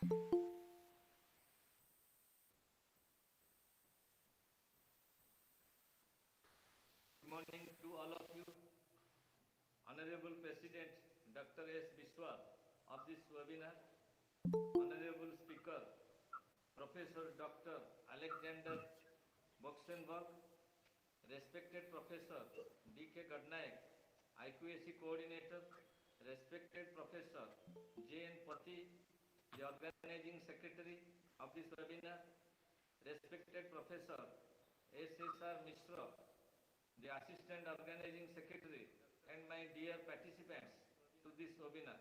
Good morning to all of you. Honorable President Dr. S. Biswal of this webinar, Honorable Speaker Professor Dr. Alexander Boxenberg, respected Professor D.K. Gadnaik, IQAC Coordinator, respected Professor J.N. Pati, the Organizing Secretary of this webinar, respected Professor S.S.R. Mishra, the Assistant Organizing Secretary, and my dear participants to this webinar.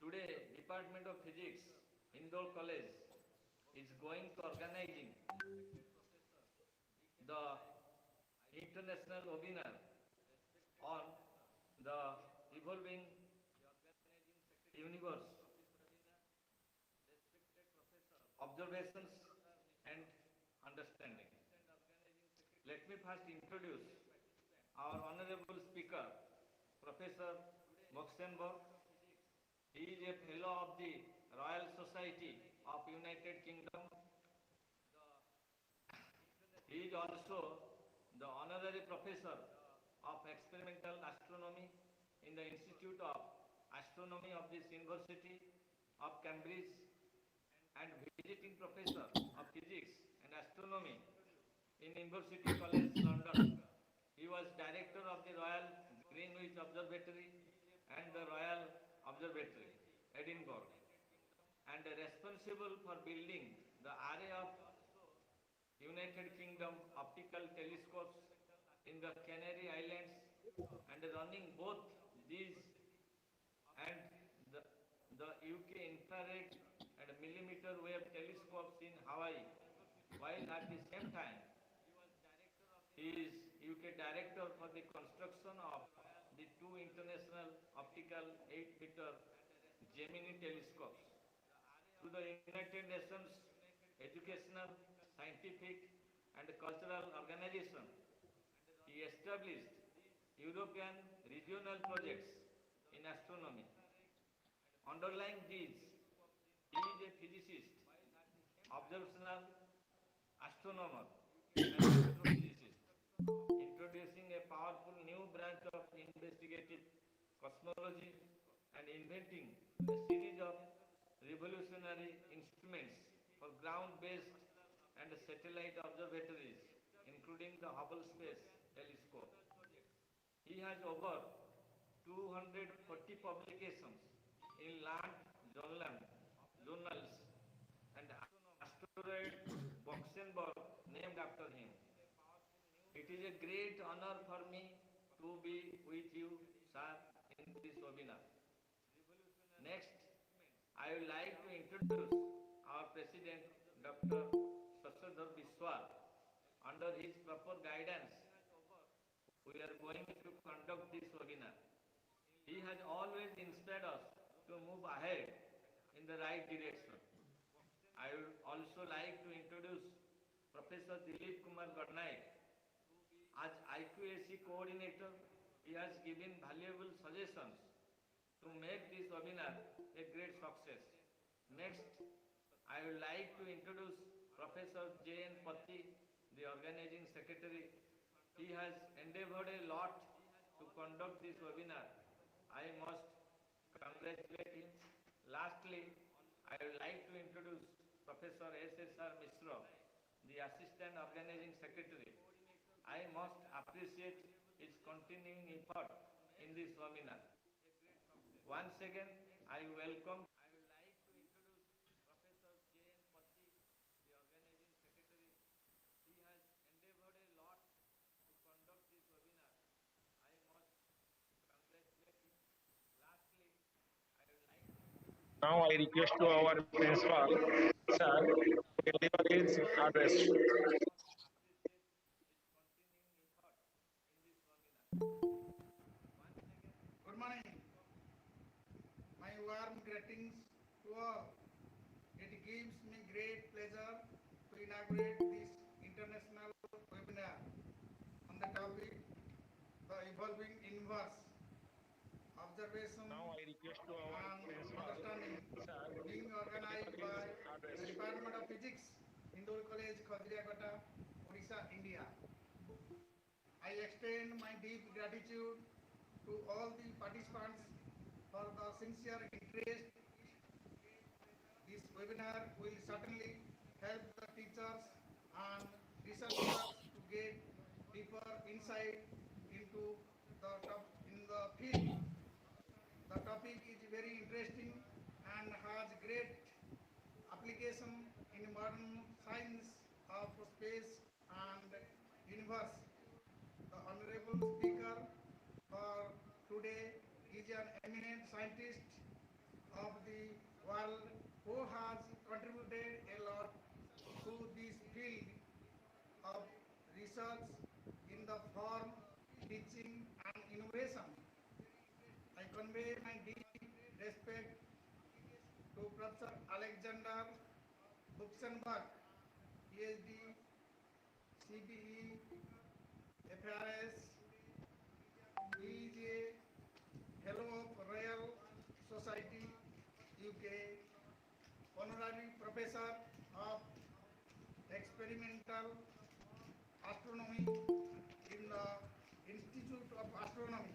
Today, Department of Physics, Indore College, is going to organizing the international webinar on the evolving universe, observations and understanding. Let me first introduce our honorable speaker, Professor Boxenberg. He is a fellow of the Royal Society of United Kingdom. He is also the honorary professor of experimental astronomy in the Institute of Astronomy of this University of Cambridge and visiting professor of physics and astronomy in University College London. He was director of the Royal Greenwich Observatory and the Royal Observatory, Edinburgh, and responsible for building the array of United Kingdom optical telescopes in the Canary Islands and running both these and the UK infrared and millimeter wave telescopes in Hawaii, while at the same time he is UK director for the construction of the two international optical 8-meter Gemini telescopes. Through the United Nations Educational, Scientific and Cultural Organization, he established European regional projects in astronomy. Underlying these, he is a physicist, observational astronomer, and astrophysicist, introducing a powerful new branch of investigative cosmology and inventing a series of revolutionary instruments for ground-based and satellite observatories, including the Hubble Space Telescope. He has over 240 publications in journals and asteroid Boxenberg named after him. It is a great honor for me to be with you, sir, in this webinar. Next, I would like to introduce our President, Dr. Dr. Sashadhar Biswal. Under his proper guidance, we are going to conduct this webinar. He has always inspired us to move ahead in the right direction. I would also like to introduce Professor Dilip Kumar Garnaik. As IQAC coordinator, he has given valuable suggestions to make this webinar a great success. Next, I would like to introduce Professor J.N. Patti, the organizing secretary. He has endeavored a lot to conduct this webinar. I must congratulate him. Lastly, I would like to introduce Professor S.S.R. Mishra, the assistant organizing secretary. I must appreciate his continuing effort in this webinar. Once again, I welcome. I would like to introduce Professor J.N. Patti, the organizing secretary. He has endeavored a lot to conduct this webinar. I must congratulate him. Lastly, I would like to introduce. Now I request to our principal, sir, to deliver his address. Appreciate his continuing effort in this webinar. Once again, Good morning. My warm greetings to all. It gives me great pleasure to inaugurate this international webinar on the topic the evolving universe, observation Now I request to our and principal, understanding, sir, being to organized deliver by his address. the Department of Physics, Indore College, Khajriagata, Odisha, India. I extend my deep gratitude to all the participants for the sincere interest. This webinar will certainly help the teachers and researchers to get deeper insight into in the field. The topic is very interesting and has great application in modern science of space and universe. The honorable speaker for today is an eminent scientist of the world who has contributed a lot to this field of research in the form, teaching and innovation. I convey my deep respect to Professor Alexander Buxenberg, PhD, CBE, FRS. He is a Fellow of Royal Society, UK, Honorary Professor of Experimental Astronomy in the Institute of Astronomy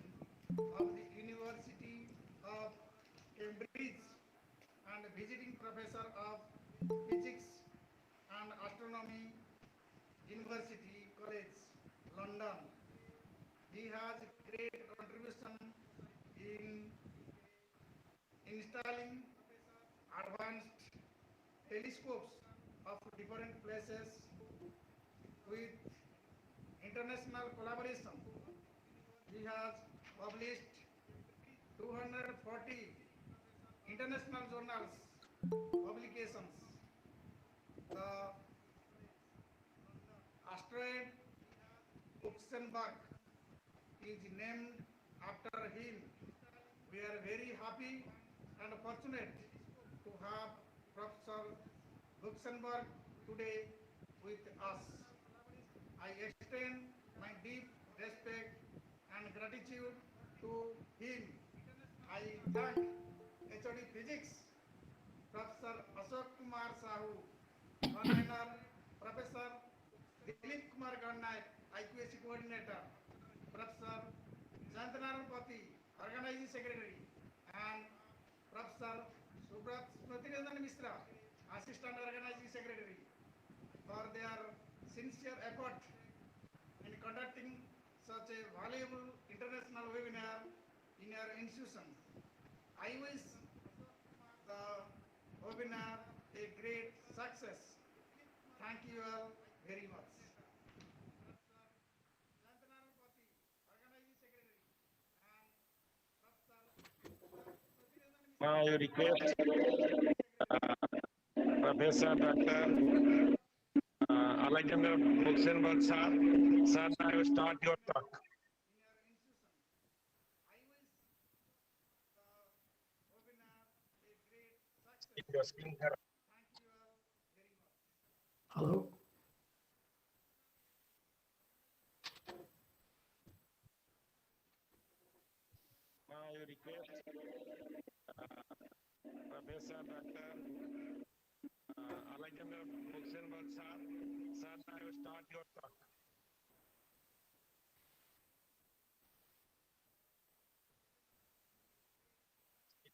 of the University of Cambridge and visiting professor of Physics and Astronomy, University College, London. He has great contribution in installing advanced telescopes of different places with international collaboration. He has published 240 international journals publications. The asteroid Buxenberg is named after him. We are very happy and fortunate to have Professor Buxenberg today with us. I extend my deep respect and gratitude to him. I thank HOD Physics, Professor Ashok Kumar Sahu, Convener, Professor Dilip Kumar Garnaik, IQAC Coordinator, Professor Jayantanaran Pati, Organizing Secretary, and Professor Subrat Smritiranjan Mishra, Assistant Organizing Secretary, for their sincere effort in conducting such a valuable international webinar in your institution. I wish the webinar a great success. Thank you all very much. Now I request Professor Dr. Alexander Buxenberg, sir. Sir, now you start your talk. In your institution, I wish the webinar a great success. Your screen, sir. Thank you all very much. Hello. Now you request Professor Dr. Alexander Buxenberg, sir. Sir, now you start your talk.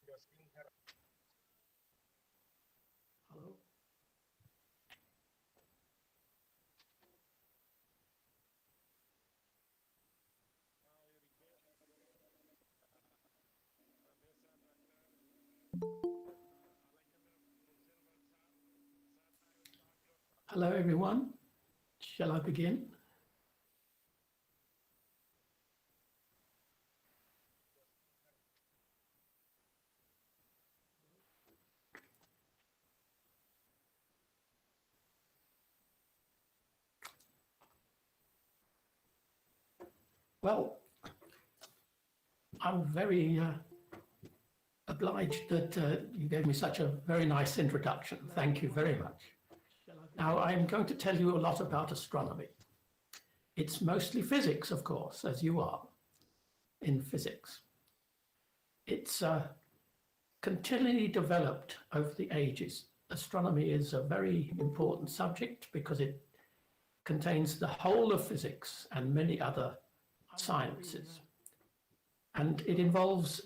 Your screen, sir. Hello. Hello, everyone. Shall I begin? Well, I'm very obliged that you gave me such a very nice introduction. Thank you very much. Now, I'm going to tell you a lot about astronomy. It's mostly physics, of course, as you are in physics. It's continually developed over the ages. Astronomy is a very important subject because it contains the whole of physics and many other sciences. And it involves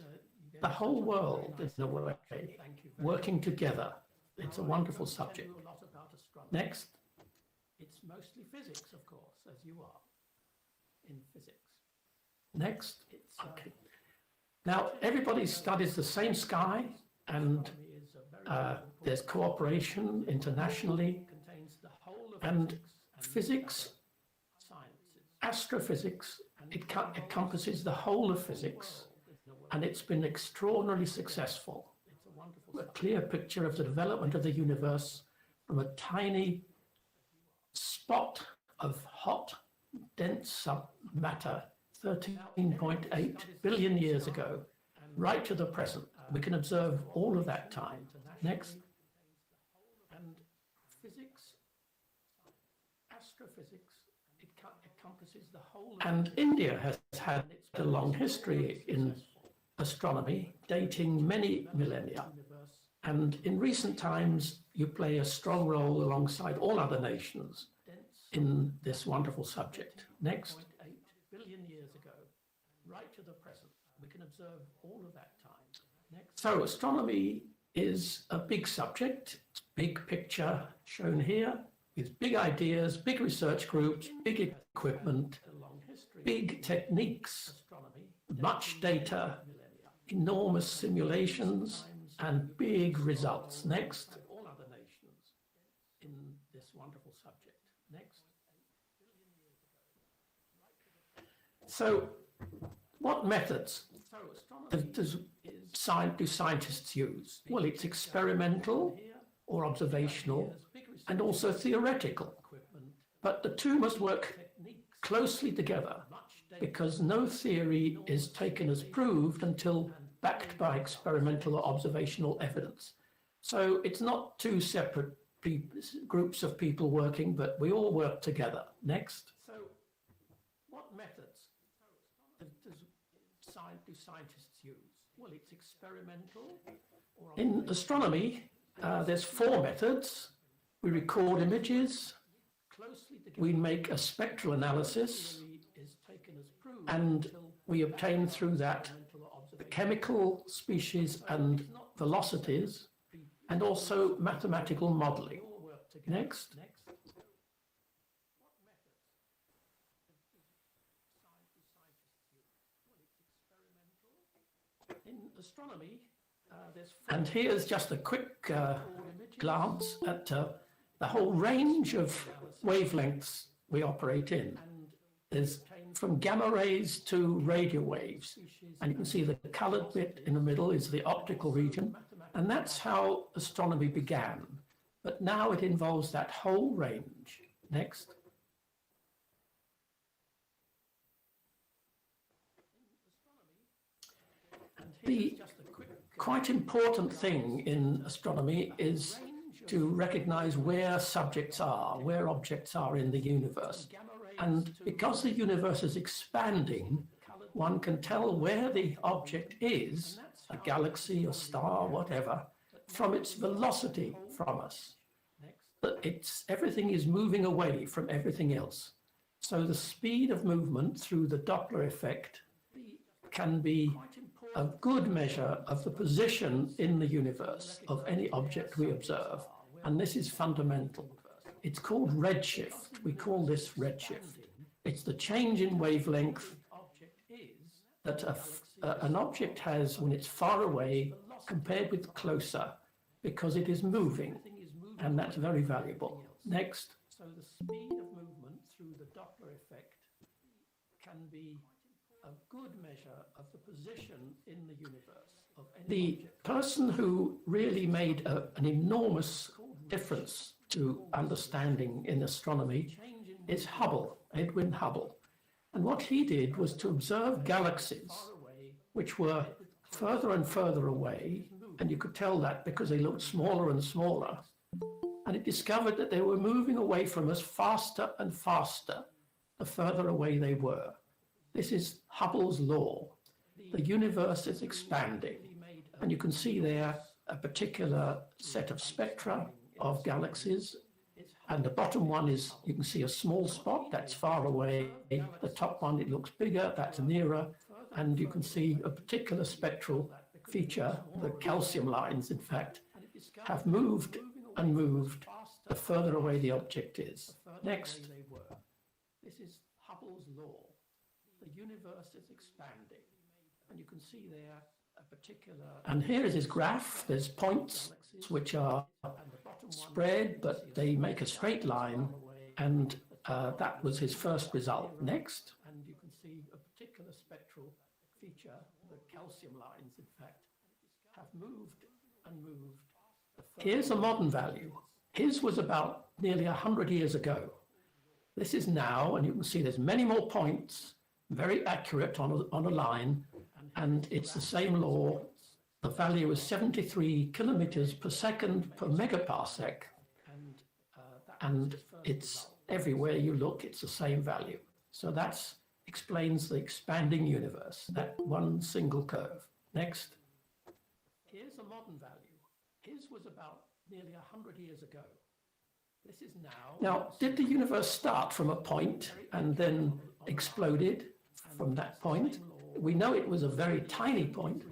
the whole world in a way, working together. It's a wonderful subject. Next. It's mostly physics, of course, as you are in physics. Next. Okay. Now, everybody studies the same sky, and there's cooperation internationally, and physics, astrophysics, it encompasses the whole of physics, and it's been extraordinarily successful. A clear picture of the development of the universe from a tiny spot of hot, dense submatter 13.8 billion years ago, right to the present. We can observe all of that time. Next. And physics, astrophysics, it encompasses the whole. And India has had a long history in astronomy, dating many millennia. And in recent times, you play a strong role alongside all other nations in this wonderful subject. Next. 8 billion years ago, right to the present. We can observe all of that time. Next. So astronomy is a big subject, big picture shown here, with big ideas, big research groups, big equipment, big techniques, much data, enormous simulations, and big results. Next. All other nations in this wonderful subject. Next. So, what methods do scientists use? Well, it's experimental or observational, and also theoretical. But the two must work closely together, because no theory is taken as proved until backed by experimental or observational evidence. So it's not two separate groups of people working, but we all work together. Next. So what methods do scientists use? Well, it's experimental. In astronomy, there's 4 methods. We record images, we make a spectral analysis, and we obtain through that the chemical species and velocities, and also mathematical modeling. Next. In astronomy, and here's just a quick glance at the whole range of wavelengths we operate in. There's from gamma rays to radio waves. And you can see the colored bit in the middle is the optical region. And that's how astronomy began. but now it involves that whole range. Next. The quite important thing in astronomy is to recognize where subjects are, where objects are in the universe. And because the universe is expanding, one can tell where the object is, a galaxy, a star, whatever, from its velocity from us. That everything is moving away from everything else. So the speed of movement through the Doppler effect can be a good measure of the position in the universe of any object we observe. And this is fundamental. It's called redshift. We call this redshift. It's the change in wavelength that an object has when it's far away compared with closer, because it is moving, and that's very valuable. Next. So the speed of movement through the Doppler effect can be a good measure of the position in the universe of any The person who really made an enormous difference to understanding in astronomy is Hubble, Edwin Hubble. And what he did was to observe galaxies which were further and further away, and you could tell that because they looked smaller and smaller. And it discovered that they were moving away from us faster and faster the further away they were. This is Hubble's law. The universe is expanding, and you can see there a particular set of spectra of galaxies. And the bottom one is, you can see a small spot that's far away. The top one, it looks bigger, that's nearer. And you can see a particular spectral feature, the calcium lines, in fact, have moved and moved the further away the object is. Next. This is Hubble's law. The universe is expanding. And you can see there a particular... And here is his graph. There's points which are spread, but they make a straight line. And that was his first result. Next. And you can see a particular spectral feature, the calcium lines, in fact, have moved and moved. Here's a modern value. His was about nearly 100 years ago. This is now, and you can see there's many more points, very accurate on a line, and it's the same law. The value is 73 kilometers per second per megaparsec, and it's everywhere you look, it's the same value. So that explains the expanding universe, that one single curve. Next. Here's a modern value. His was about nearly 100 years ago. This is now. Now, did the universe start from a point and then exploded from that point? We know it was a very tiny point.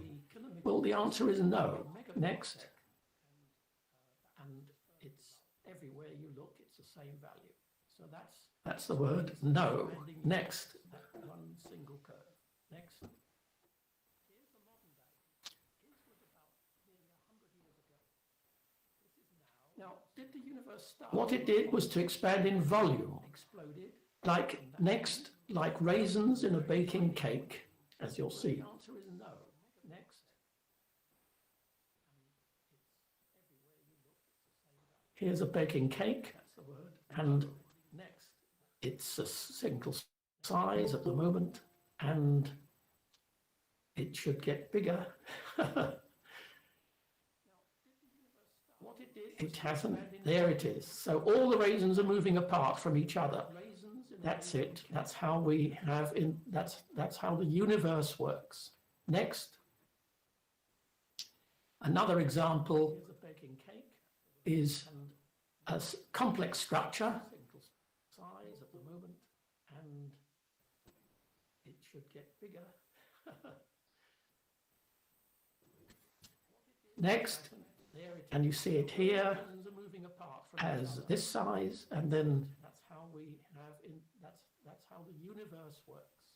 Well, the answer is no. Next. And it's everywhere you look, it's the same value. So that's the word no. Next. One single curve. Next. Now, did the universe start? What it did was to expand in volume. Like next, like raisins in a baking cake, as you'll see. The answer is no. Next. Here's a baking cake, and next, it's a single size at the moment, and it should get bigger. It hasn't. There it is. So all the raisins are moving apart from each other. That's it. That's how we have in. That's how the universe works. Next. Another example is a complex structure. Size at the moment, and it should get bigger. Next. And you see it here as this size, and then that's how we have in. That's how the universe works.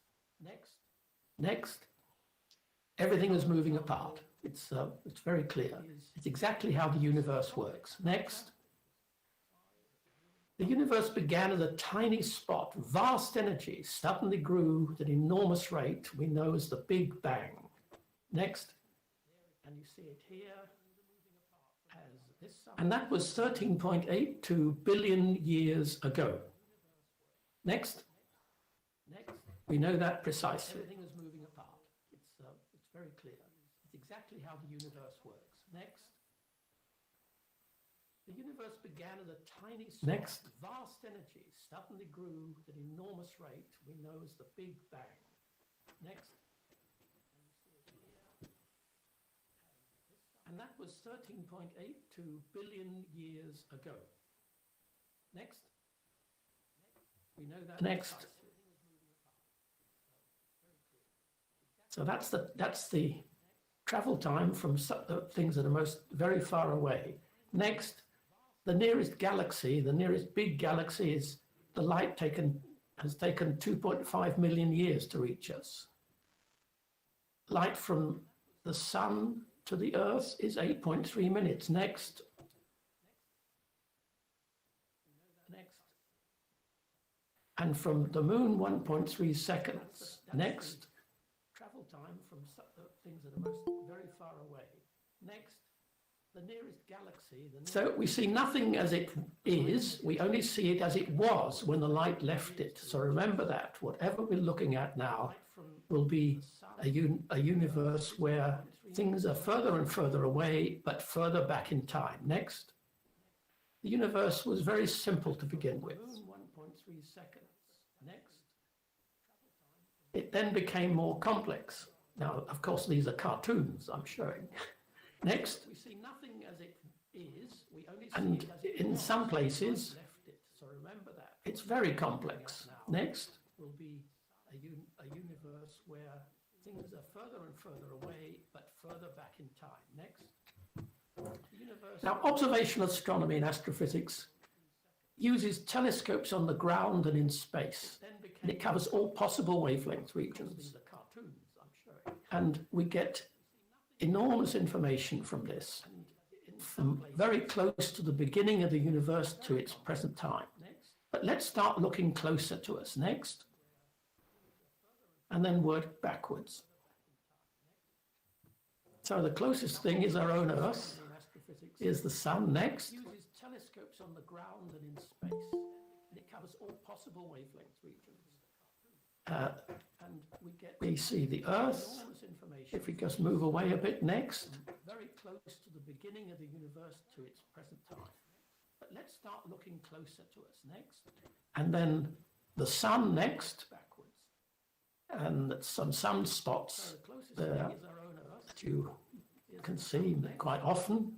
Next, everything is moving apart. It's very clear. It's exactly how the universe works. Next, the universe began as a tiny spot. Vast energy suddenly grew at an enormous rate. We know as the Big Bang. Next, and you see it here as And that was 13.82 billion years ago. Next. We know that precisely. Everything is moving apart. It's very clear. It's exactly how the universe works. Next. The universe began as a tiny source. Next. Vast energy suddenly grew at an enormous rate we know as the Big Bang. Next. And that was 13.82 billion years ago. Next. We know that. Next. So that's the travel time from things that are most very far away. Next, the nearest galaxy, the nearest big galaxy is the light has taken 2.5 million years to reach us. Light from the sun to the Earth is 8.3 minutes. Next. And from the moon, 1.3 seconds. Next. Travel time from things that are most very far away. Next, the nearest galaxy. So we see nothing as it is, we only see it as it was when the light left it. So remember that. Whatever we're looking at now will be a universe where things are further and further away, but further back in time. Next. The universe was very simple to begin with. 1.3 seconds. Next. It then became more complex. Now, of course, these are cartoons I'm showing. Next. We see nothing as it is. We only see and it as in some places, so remember that. It's very complex. Next. Will be a universe where things are further and further away, but further back in time. Next. Now, observational astronomy and astrophysics uses telescopes on the ground and in space. And it covers all possible wavelength regions. And we get enormous information from this, from very close to the beginning of the universe to its present time. But let's start looking closer to us. Next. And then work backwards. So the closest thing is our own Earth. Is the sun. Next. Uses telescopes on the ground and in space. And it covers all possible wavelength regions. And we see the Earth. If we just move away a bit. Next. Very close to the beginning of the universe to its present time. But let's start looking closer to us. Next. And then the sun. Next. Backwards. And some sunspots there that you can see quite often.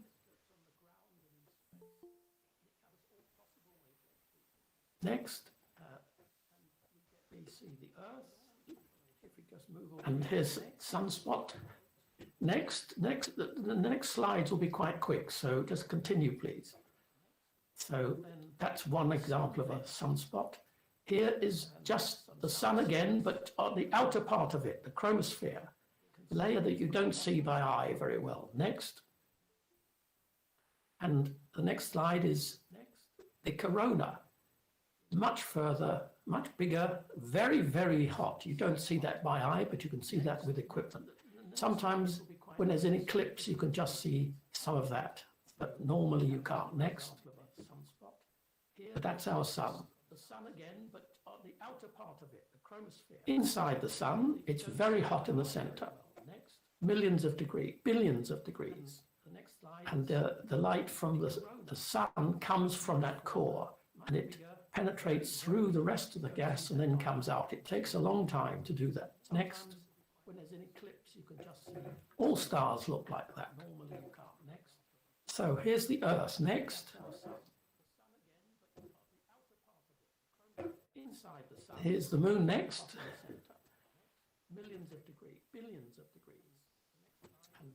Next, we see the Earth. If we just move on. And here's sunspot. Next, the next slides will be quite quick, so just continue, please. So that's one example of a sunspot. Here is just the sun again, but on the outer part of it, the chromosphere, the layer that you don't see by eye very well. Next. And the next slide is the corona. Much further, much bigger, very, very hot. You don't see that by eye, but you can see that with equipment. Sometimes when there's an eclipse, you can just see some of that, but normally you can't. Next. But that's our sun. The sun again, but on the outer part of it, the chromosphere. Inside the sun, it's very hot in the center. Millions of degrees, billions of degrees. And the light from the sun comes from that core, and it penetrates through the rest of the gas and then comes out. It takes a long time to do that. Next. When there's an eclipse, you can just see all stars look like that. Normally you can't. Next. So here's the Earth. Next. Inside the sun. Here's the moon. Next. Millions of degrees, billions of degrees. And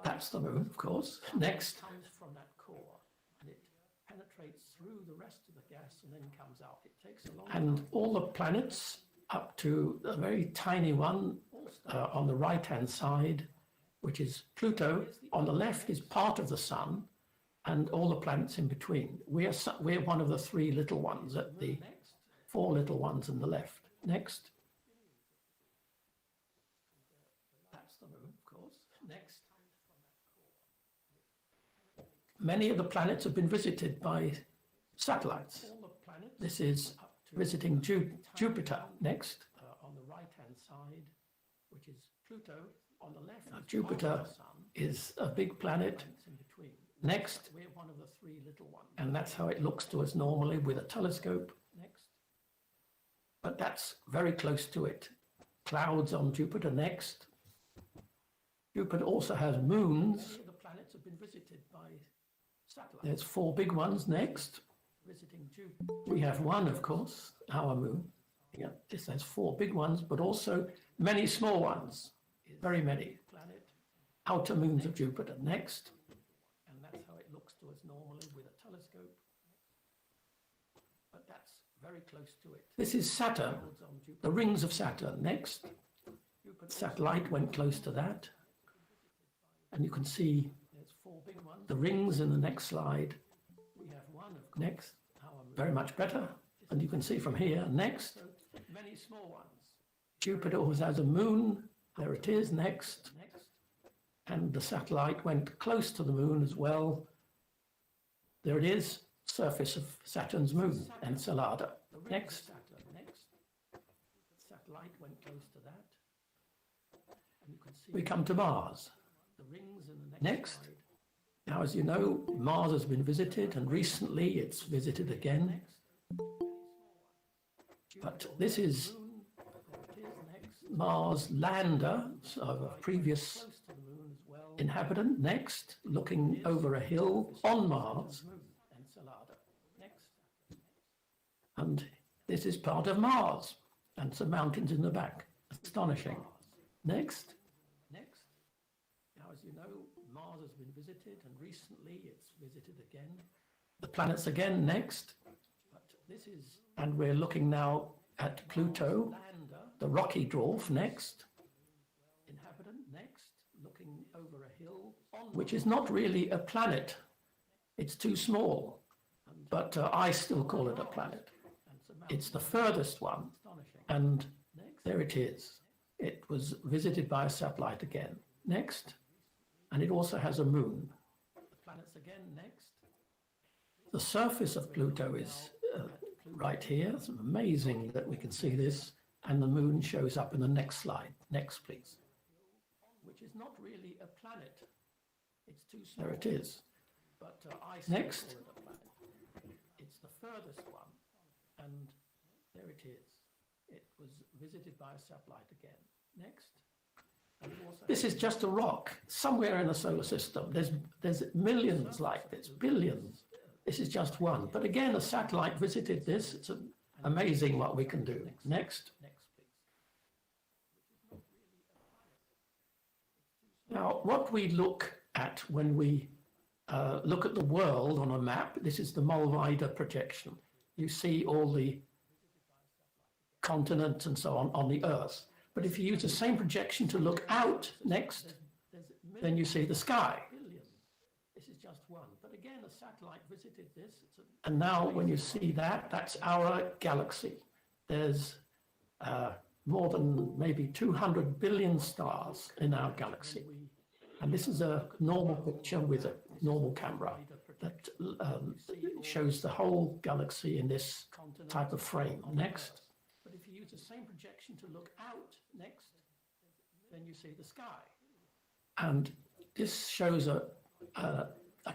that's the moon, of course. Next. Comes from that core, and it penetrates through the rest of the gas and then comes out. It takes a long time. And all the planets up to a very tiny one on the right-hand side, which is Pluto. On the left is part of the sun, and all the planets in between. We're one of the three little ones at the four little ones on the left. Next. That's the moon, of course. Next. Many of the planets have been visited by satellites. This is visiting Jupiter next. On the right-hand side, which is Pluto. On the left, Jupiter is a big planet. Next, we're one of the three little ones. And that's how it looks to us normally with a telescope. Next. But that's very close to it. Clouds on Jupiter next. Jupiter also has moons. The planets have been visited by satellites. There's four big ones next. Visiting Jupiter. We have one, of course, our moon. Yeah, this has four big ones, but also many small ones. Very many. Planet. Outer moons of Jupiter next. And that's how it looks to us normally with a telescope. But that's very close to it. This is Saturn, the rings of Saturn next. Satellite went close to that. And you can see the rings in the next slide. We have one next, very much better. And you can see from here, next, many small ones. Jupiter always has a moon. There it is, next. And the satellite went close to the moon as well. There it is, surface of Saturn's moon, Encelada. Next. Satellite went close to that. And you can see we come to Mars. The rings in the next. Now, as you know, Mars has been visited, and recently it's visited again. But this is Mars lander, so a previous inhabitant, next, looking over a hill on Mars. And this is part of Mars, and some mountains in the back. Astonishing. Next. Now, as you know, Mars has been visited, and recently it's visited again. The planets again next. But this is, and we're looking now at Pluto, the rocky dwarf next. Inhabitant next, looking over a hill, which is not really a planet. It's too small, but I still call it a planet. It's the furthest one, and there it is. It was visited by a satellite again. Next. And it also has a moon. The planets again next. The surface of Pluto is right here. It's amazing that we can see this. And the moon shows up in the next slide. Next, please. Which is not really a planet. It's too small. There it is. But next. It's the furthest one. And there it is. It was visited by a satellite again. Next. This is just a rock somewhere in the solar system. There's millions like this, billions. This is just one. But again, a satellite visited this. It's amazing what we can do. Next. Now, what we look at when we look at the world on a map, this is the Mollweide projection. You see all the continents and so on the Earth. But if you use the same projection to look out next, then you see the sky. This is just one. But again, a satellite visited this. And now when you see that, that's our galaxy. There's more than maybe 200 billion stars in our galaxy. And this is a normal picture with a normal camera that shows the whole galaxy in this type of frame. Next. But if you use the same projection to look out next, then you see the sky. And this shows a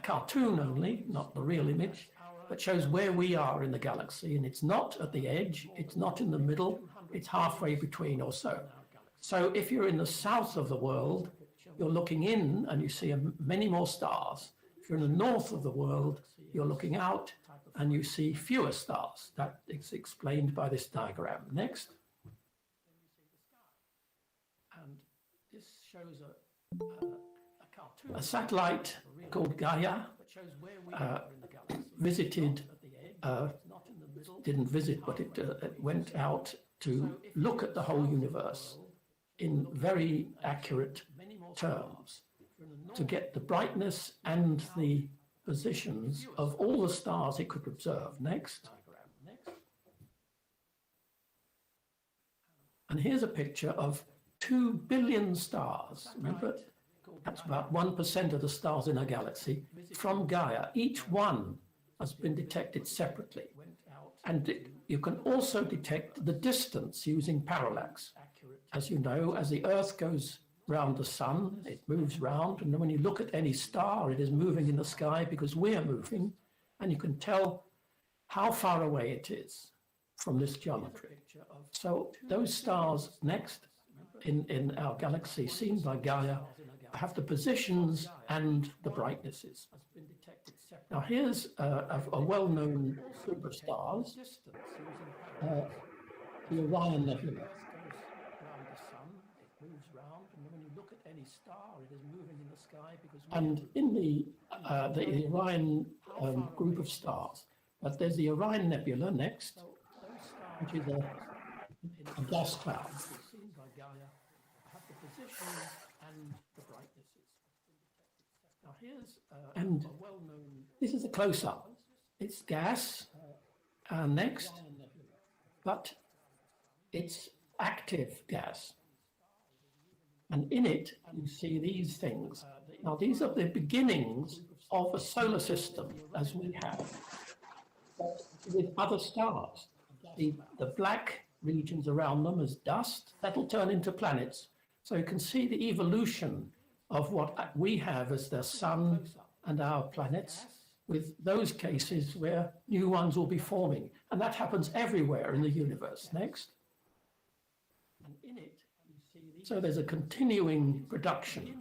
cartoon only, not the real image, that shows where we are in the galaxy. And it's not at the edge, it's not in the middle, it's halfway between or so. So if you're in the south of the world, you're looking in and you see many more stars. If you're in the north of the world, you're looking out and you see fewer stars. That is explained by this diagram. Next. And this shows a cartoon. A satellite called Gaia visited, didn't visit, but it went out to look at the whole universe in very accurate terms to get the brightness and the positions of all the stars it could observe. Next. And here's a picture of 2 billion stars. Remember, That's about 1% of the stars in our galaxy from Gaia. Each one has been detected separately. And you can also detect the distance using parallax. As you know, as the Earth goes round the sun, it moves round. And when you look at any star, it is moving in the sky because we're moving. And you can tell how far away it is from this geometry. So those stars next in our galaxy seen by Gaia have the positions and the brightnesses. Now here's a well-known group of stars, the Orion Nebula. And in the Orion group of stars, but there's the Orion Nebula next, which is a gas cloud. And this is a close-up. It's gas, next, but it's active gas. And in it, you see these things. Now, these are the beginnings of a solar system as we have, with other stars. The black regions around them as dust, that'll turn into planets. So you can see the evolution of what we have as the sun and our planets, with those cases where new ones will be forming. And that happens everywhere in the universe. Next. So there's a continuing production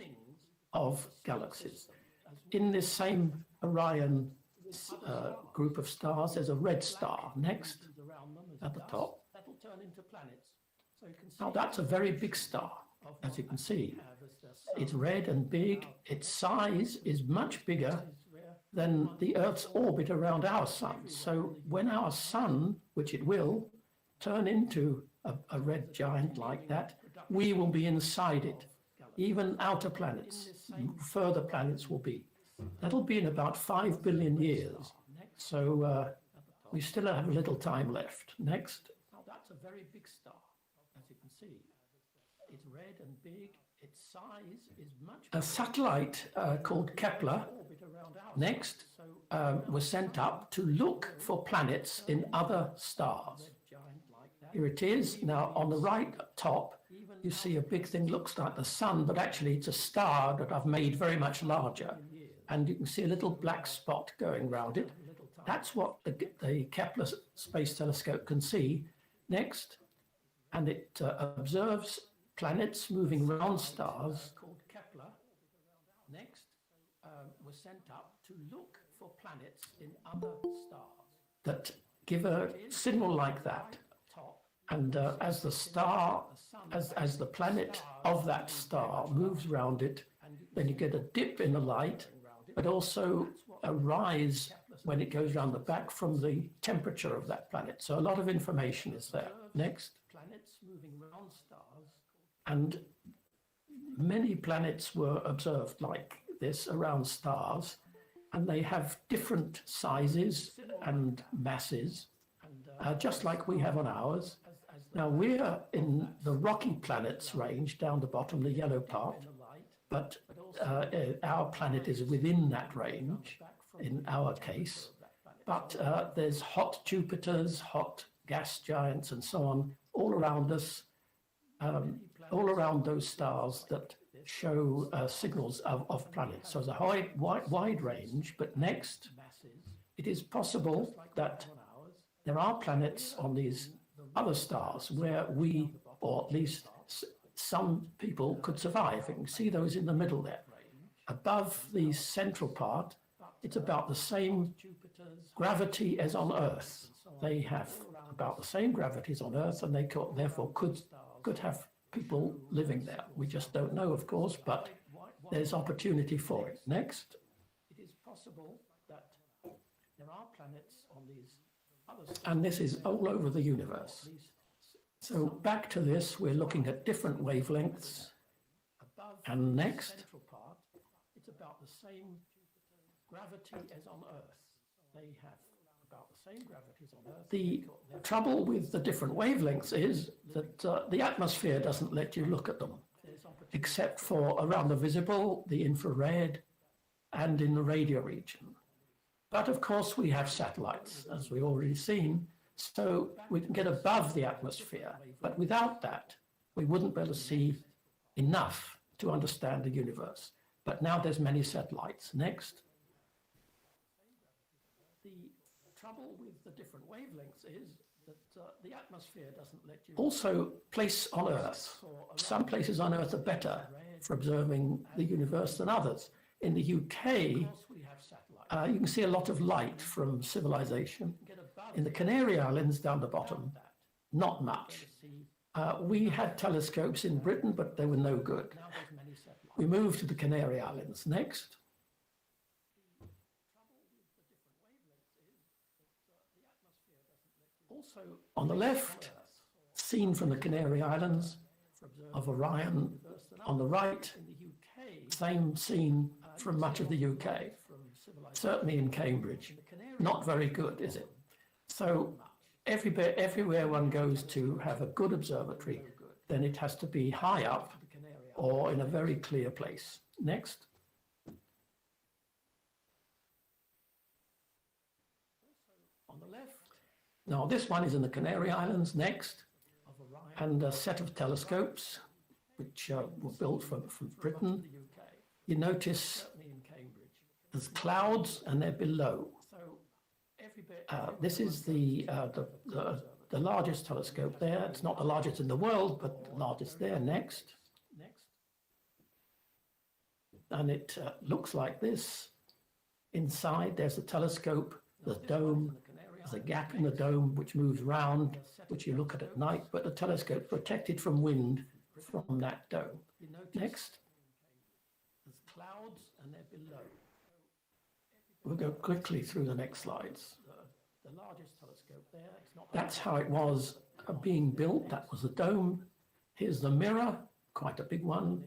of galaxies. In this same Orion group of stars, there's a red star next at the top. Now that's a very big star, as you can see. It's red and big. Its size is much bigger than the Earth's orbit around our sun. So when our sun, which it will, turn into a red giant like that, we will be inside it. Even outer planets, further planets will be. That'll be in about 5 billion years. So we still have a little time left. Next. Now that's a very big star, as you can see. It's red and big. Its size is much. A satellite called Kepler, next, was sent up to look for planets in other stars. Here it is. Now on the right top, you see a big thing, looks like the sun, but actually it's a star that I've made very much larger. And you can see a little black spot going around it. That's what the Kepler Space Telescope can see. Next, and it observes planets moving around stars. Next, was sent up to look for planets in other stars that give a signal like that. And as the star, as the planet of that star moves around it, then you get a dip in the light, but also a rise when it goes around the back from the temperature of that planet. So a lot of information is there. Next. Planets moving around stars. And many planets were observed like this around stars, and they have different sizes and masses, just like we have on ours. Now we're in the rocky planets range down the bottom, the yellow part, but our planet is within that range in our case. But there's hot Jupiters, hot gas giants and so on all around us, all around those stars that show signals of planets. So there's a wide range, but next, it is possible that there are planets on these other stars where we, or at least some people, could survive. You can see those in the middle there. Above the central part, it's about the same gravity as on Earth. They have about the same gravity as on Earth, and they therefore could have people living there. We just don't know, of course, but there's opportunity for it. Next. It is possible that there are planets on these others, and this is all over the universe. So back to this, we're looking at different wavelengths. And next. It's about the same gravity as on Earth. They have about the same gravity as on Earth. The trouble with the different wavelengths is that the atmosphere doesn't let you look at them. except for around the visible, the infrared, and in the radio region. But of course, we have satellites, as we've already seen, so we can get above the atmosphere. But without that, we wouldn't be able to see enough to understand the universe. But now there's many satellites. Next. The trouble with the different wavelengths is that the atmosphere doesn't let you... Also, place on Earth. Some places on Earth are better for observing the universe than others. In the UK, you can see a lot of light from civilization. In the Canary Islands, down the bottom, not much. We had telescopes in Britain, but they were no good. We moved to the Canary Islands. Next. Also, on the left, seen from the Canary Islands of Orion. On the right, same scene from much of the UK, certainly in Cambridge. Not very good, is it? So everywhere one goes to have a good observatory, then it has to be high up or in a very clear place. Next. On the left. Now this one is in the Canary Islands. Next. And a set of telescopes which were built from Britain. You notice there's clouds and they're below. This is the largest telescope there. It's not the largest in the world, but the largest there. Next. And it looks like this. Inside, there's a telescope, the dome. There's a gap in the dome which moves round, which you look at night, but the telescope's protected from wind from that dome. Next. There's clouds and they're below. We'll go quickly through the next slides. The largest telescope there. That's how it was being built. That was the dome. Here's the mirror, quite a big one,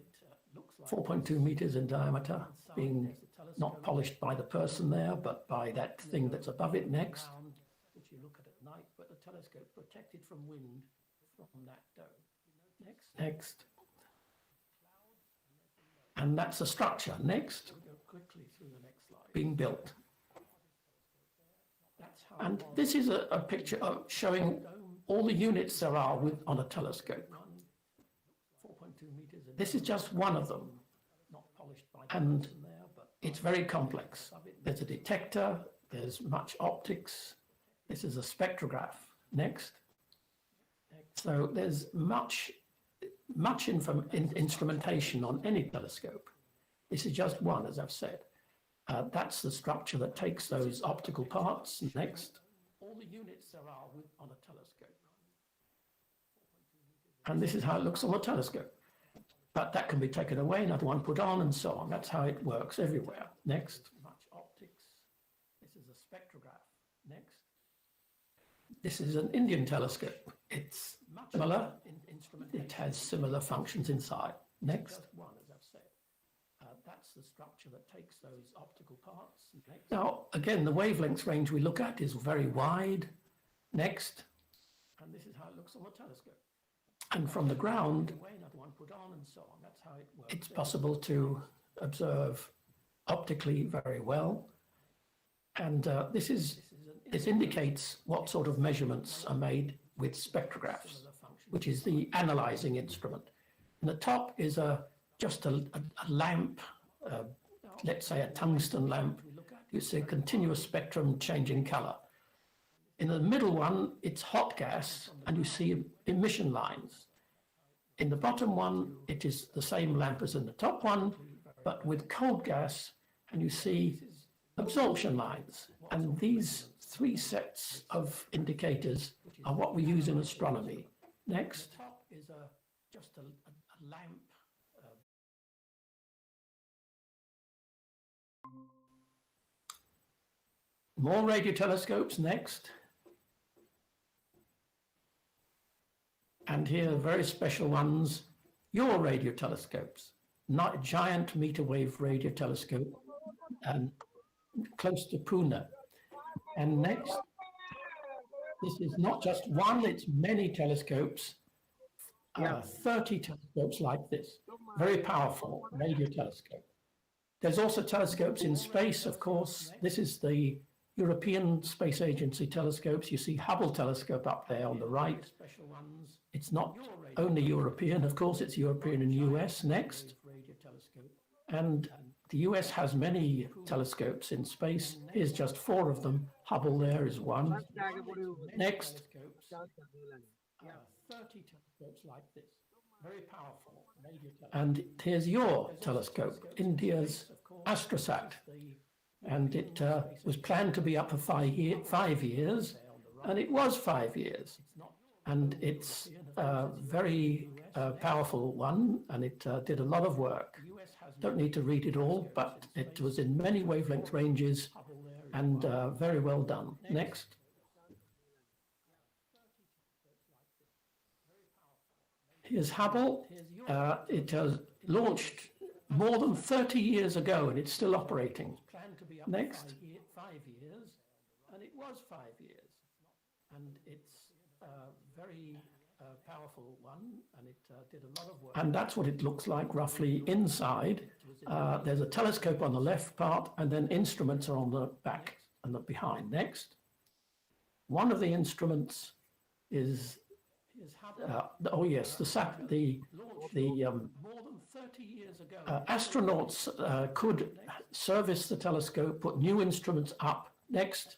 4.2 meters in diameter, being not polished by the person there, but by that thing that's above it. Next. Which you look at night, but the telescope's protected from wind from that dome. Next. And that's the structure. Next. We'll go quickly through the next slide. Being built. And this is a picture of showing all the units there are on a telescope. This is just one of them. And it's very complex. There's a detector, there's much optics. This is a spectrograph. Next. So there's much instrumentation on any telescope. This is just one, as I've said. That's the structure that takes those optical parts. Next. All the units there are on a telescope. And this is how it looks on a telescope. But that can be taken away, another one put on, and so on. That's how it works everywhere. Next. Much optics. This is a spectrograph. Next. This is an Indian telescope. It's similar. It has similar functions inside. Next. That's the structure that takes those optical parts. Now, again, the wavelength range we look at is very wide. Next. And this is how it looks on the telescope. And from the ground, it's possible to observe optically very well. And this indicates what sort of measurements are made with spectrographs, which is the analyzing instrument. And the top is just a lamp, let's say a tungsten lamp. You see a continuous spectrum changing color. In the middle one, it's hot gas, and you see emission lines. In the bottom one, it is the same lamp as in the top one, but with cold gas, and you see absorption lines. And these three sets of indicators are what we use in astronomy. Next. Is just a lamp. More radio telescopes. Next. And here are very special ones, your radio telescopes, not giant meter wave radio telescope, and close to Pune. And next, this is not just one, it's many telescopes, 30 telescopes like this. very powerful radio telescope. There's also telescopes in space, of course. This is the European Space Agency telescopes. You see Hubble telescope up there on the right. It's not only European, of course, it's European and US next. And the US has many telescopes in space. Here's just 4 of them. Hubble there is one. Next, 30 telescopes like this, very powerful. And here's your telescope, India's AstroSat. And it was planned to be up for 5 years, and it was 5 years. And it's a very powerful one, and it did a lot of work. Don't need to read it all, but it was in many wavelength ranges and very well done. Next. Here's Hubble. It has launched more than 30 years ago, and it's still operating. Next. 5 years, and it was 5 years. And it's a very powerful one, and it did a lot of work. And that's what it looks like roughly inside. There's a telescope on the left part, and then instruments are on the back and the behind. Next. One of the instruments is oh yes, more than 30 years ago, astronauts could service the telescope, put new instruments up. Next,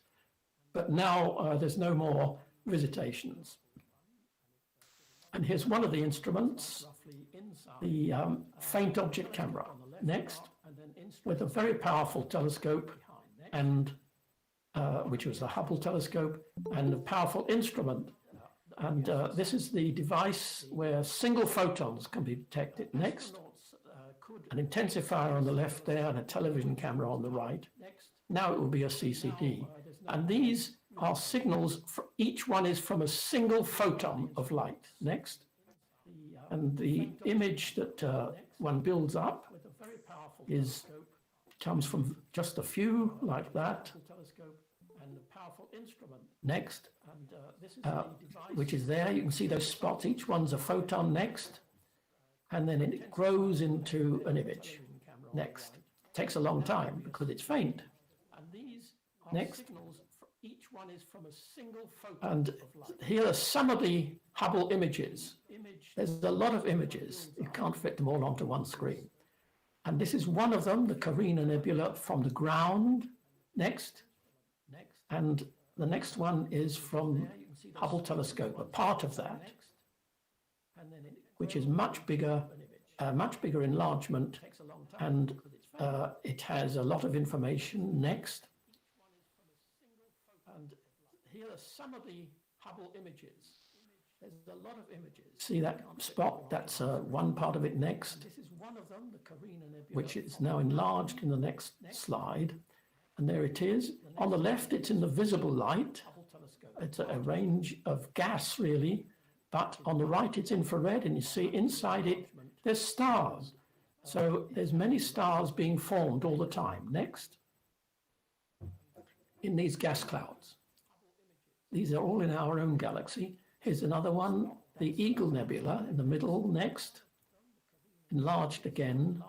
but now there's no more visitations. And here's one of the instruments, the faint object camera. Next, with a very powerful telescope, and which was the Hubble telescope, and a powerful instrument. And this is the device where single photons can be detected. Next, an intensifier on the left there and a television camera on the right. Now it will be a CCD. And these are signals, each one is from a single photon of light. Next. And the image that one builds up comes from just a few like that. Next, which is there. You can see those spots. Each one's a photon. Next, and then it grows into an image. Next, takes a long time because it's faint. Next, each one is from a single photon. And here are some of the Hubble images. There's a lot of images. You can't fit them all onto one screen. And this is one of them, the Carina Nebula from the ground. Next. And the next one is from Hubble telescope, a part of that, which is much bigger enlargement, and it has a lot of information. Next. And here are some of the Hubble images. There's a lot of images. See that spot? That's one part of it. Next. This is one of them, the Carina Nebula, which is now enlarged in the next slide. And there it is. On the left, it's in the visible light. It's a range of gas, really. But on the right, it's infrared, and you see inside it, there's stars. So there's many stars being formed all the time. Next. In these gas clouds. These are all in our own galaxy. Here's another one, the Eagle Nebula in the middle. Next. Enlarged again.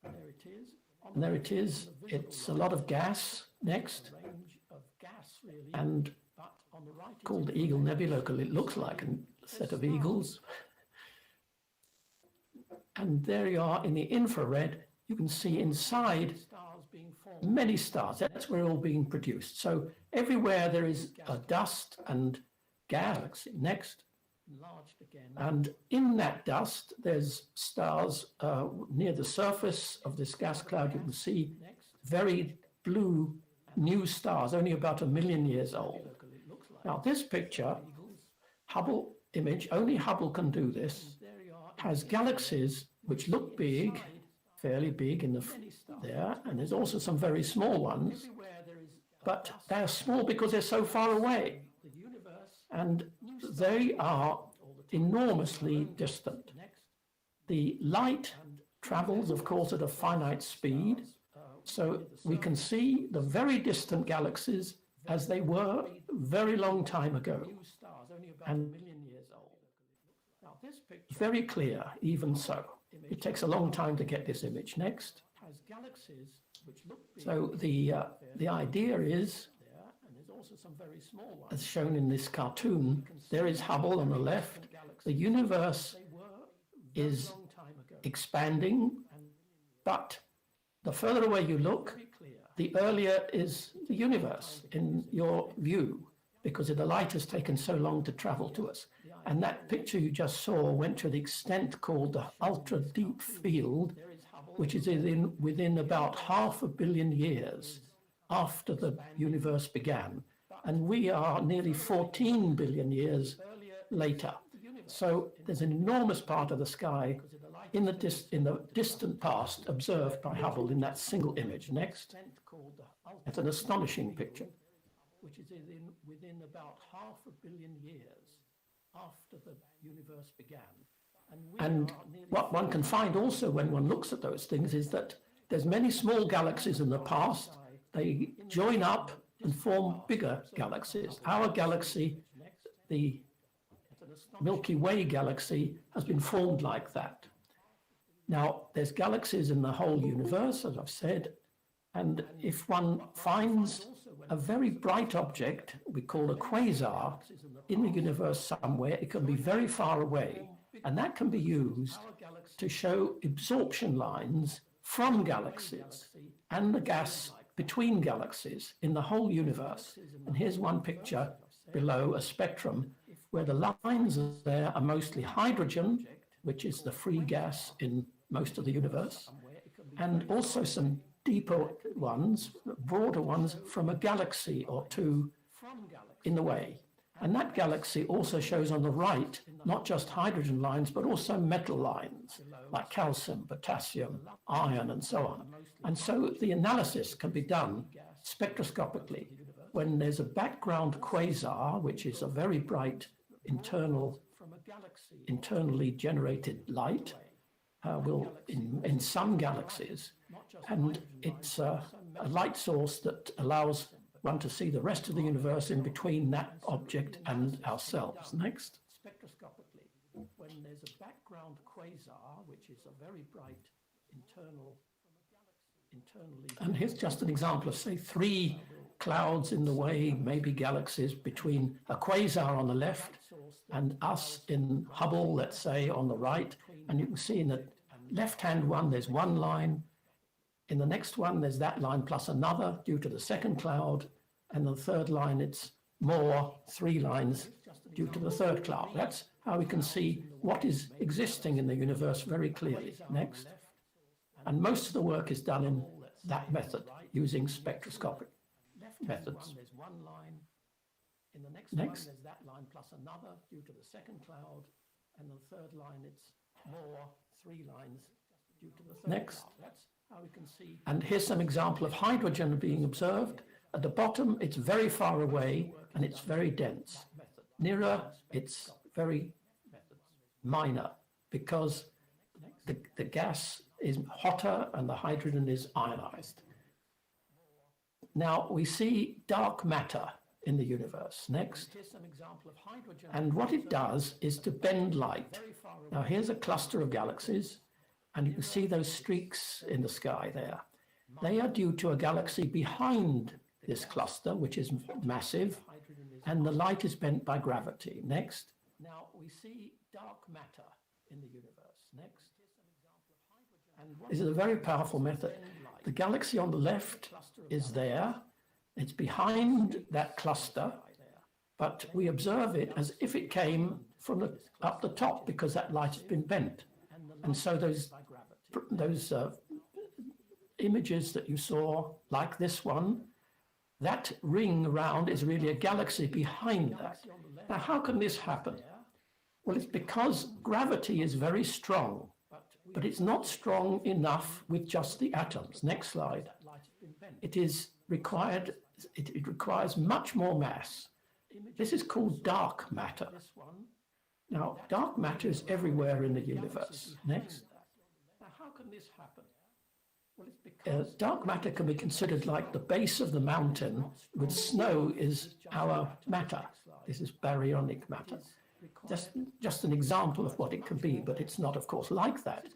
There it is. And there it is. It's a lot of gas. Next. And called the Eagle Nebula because it looks like a set of eagles. And there you are in the infrared. You can see inside many stars. That's where they're all being produced. So everywhere there is a dust and gas. Next. And in that dust, there's stars near the surface of this gas cloud. You can see very blue new stars, only about 1 million years old. Now, this picture, Hubble image, only Hubble can do this, has galaxies which look big, fairly big in there, and there's also some very small ones, but they're small because they're so far away. And they are enormously distant. The light travels, of course, at a finite speed, so we can see the very distant galaxies as they were a very long time ago. And Very clear, even so. It takes a long time to get this image. Next. So the idea is, as shown in this cartoon, there is Hubble on the left. The universe is expanding, but the further away you look, the earlier is the universe in your view, because the light has taken so long to travel to us. And that picture you just saw went to the extent called the ultra deep field, which is within about 500 million years after the universe began. And we are nearly 14 billion years later. So there's an enormous part of the sky in the distant past observed by Hubble in that single image. Next. It's an astonishing picture. Which is within about 500 million years after the universe began. And what one can find also when one looks at those things is that there's many small galaxies in the past. They join up and form bigger galaxies. Our galaxy, the Milky Way galaxy, has been formed like that. Now, there's galaxies in the whole universe, as I've said, and if one finds a very bright object we call a quasar in the universe somewhere, it can be very far away, and that can be used to show absorption lines from galaxies and the gas between galaxies in the whole universe. And here's one picture below, a spectrum, where the lines there are mostly hydrogen, which is the free gas in most of the universe, and also some deeper ones, broader ones from a galaxy or two in the way. And that galaxy also shows on the right, not just hydrogen lines, but also metal lines, like calcium, potassium, iron, and so on. And so the analysis can be done spectroscopically when there's a background quasar, which is a very bright internally generated light, in some galaxies, and it's a light source that allows one to see the rest of the universe in between that object and ourselves. Next. Spectroscopically, when there's a background quasar, which is a very bright internally. And here's just an example of, say, 3 clouds in the way, maybe galaxies, between a quasar on the left and us in Hubble, let's say, on the right. And you can see in the left-hand one, there's one line. In the next one, there's that line plus another due to the second cloud. And the third line, it's more 3 lines due to the third cloud. That's how we can see what is existing in the universe very clearly. Next. And most of the work is done in that method, using spectroscopic methods. Next. There's that line plus another due to the second cloud. And the third line, it's more 3 lines due to the third cloud. That's how we can see. And here's some example of hydrogen being observed. At the bottom, it's very far away and it's very dense. Nearer, it's very minor because the gas is hotter and the hydrogen is ionized. Now we see dark matter in the universe. Next. And what it does is to bend light. Now here's a cluster of galaxies, and you can see those streaks in the sky there. They are due to a galaxy behind this cluster, which is massive, and the light is bent by gravity. Next. Now we see dark matter in the universe. Next. This is a very powerful method. The galaxy on the left is there. It's behind that cluster, but we observe it as if it came from up the top because that light has been bent. And so those images that you saw, like this one, that ring around is really a galaxy behind that. Now, how can this happen? Well, it's because gravity is very strong, but it's not strong enough with just the atoms. Next slide. It requires much more mass. This is called dark matter. Now, dark matter is everywhere in the universe. Next. Now, how can this happen? Well, it's because dark matter can be considered like the base of the mountain, with snow is our matter. This is baryonic matter. just an example of what it can be, but it's not, of course, like that.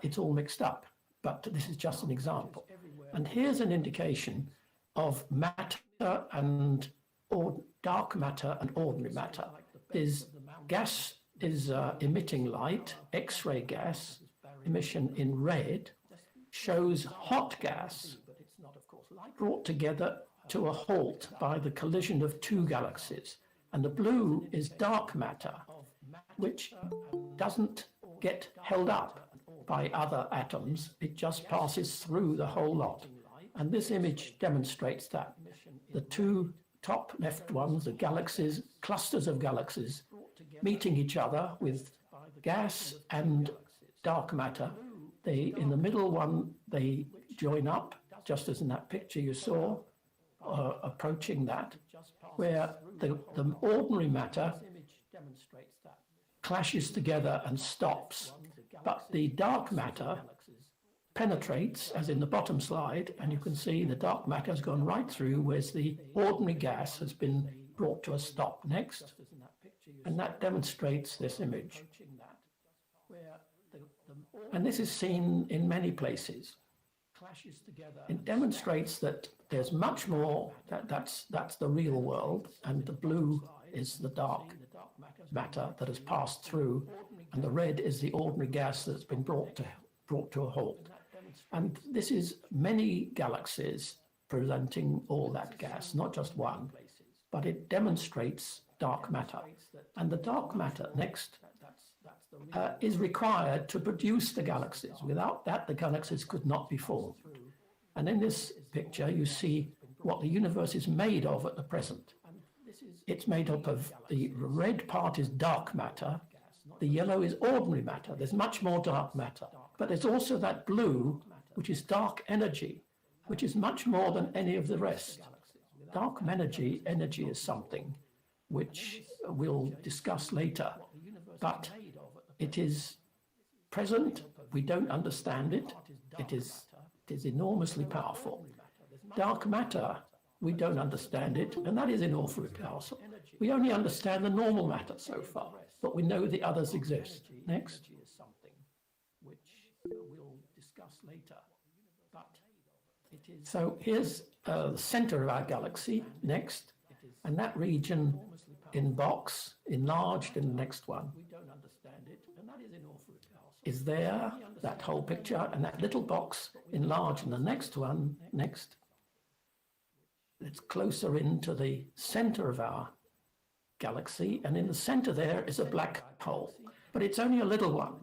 It's all mixed up, but this is just an example. And here's an indication of matter and or dark matter and ordinary matter. Is gas is emitting light, X-ray gas emission in red shows hot gas brought together to a halt by the collision of two galaxies. And the blue is dark matter, which doesn't get held up by other atoms. It just passes through the whole lot. And this image demonstrates that. The two top left ones, the galaxies, clusters of galaxies, meeting each other with gas and dark matter. In the middle one, they join up, just as in that picture you saw, approaching that, where the ordinary matter clashes together and stops, but the dark matter penetrates, as in the bottom slide, and you can see the dark matter has gone right through, whereas the ordinary gas has been brought to a stop. Next. And that demonstrates this image. And this is seen in many places. It demonstrates that there's much more, that's the real world, and the blue is the dark matter that has passed through, and the red is the ordinary gas that's been brought to a halt. And this is many galaxies presenting all that gas, not just one, but it demonstrates dark matter. And the dark matter, next, is required to produce the galaxies. Without that, the galaxies could not be formed. And in this picture, you see what the universe is made of at the present. It's made up of, the red part is dark matter, the yellow is ordinary matter. There's much more dark matter, but there's also that blue, which is dark energy, which is much more than any of the rest. Dark energy is something which we'll discuss later, but it is present. We don't understand it. It is enormously powerful. Dark matter, we don't understand it, and that is enormously powerful. We only understand the normal matter so far, but we know the others exist. Next. So here's the center of our galaxy, next, and that region in box, enlarged in the next one, is there, that whole picture, and that little box enlarged in the next one, next. It's closer into the center of our galaxy, and in the center there is a black hole, but it's only a little one.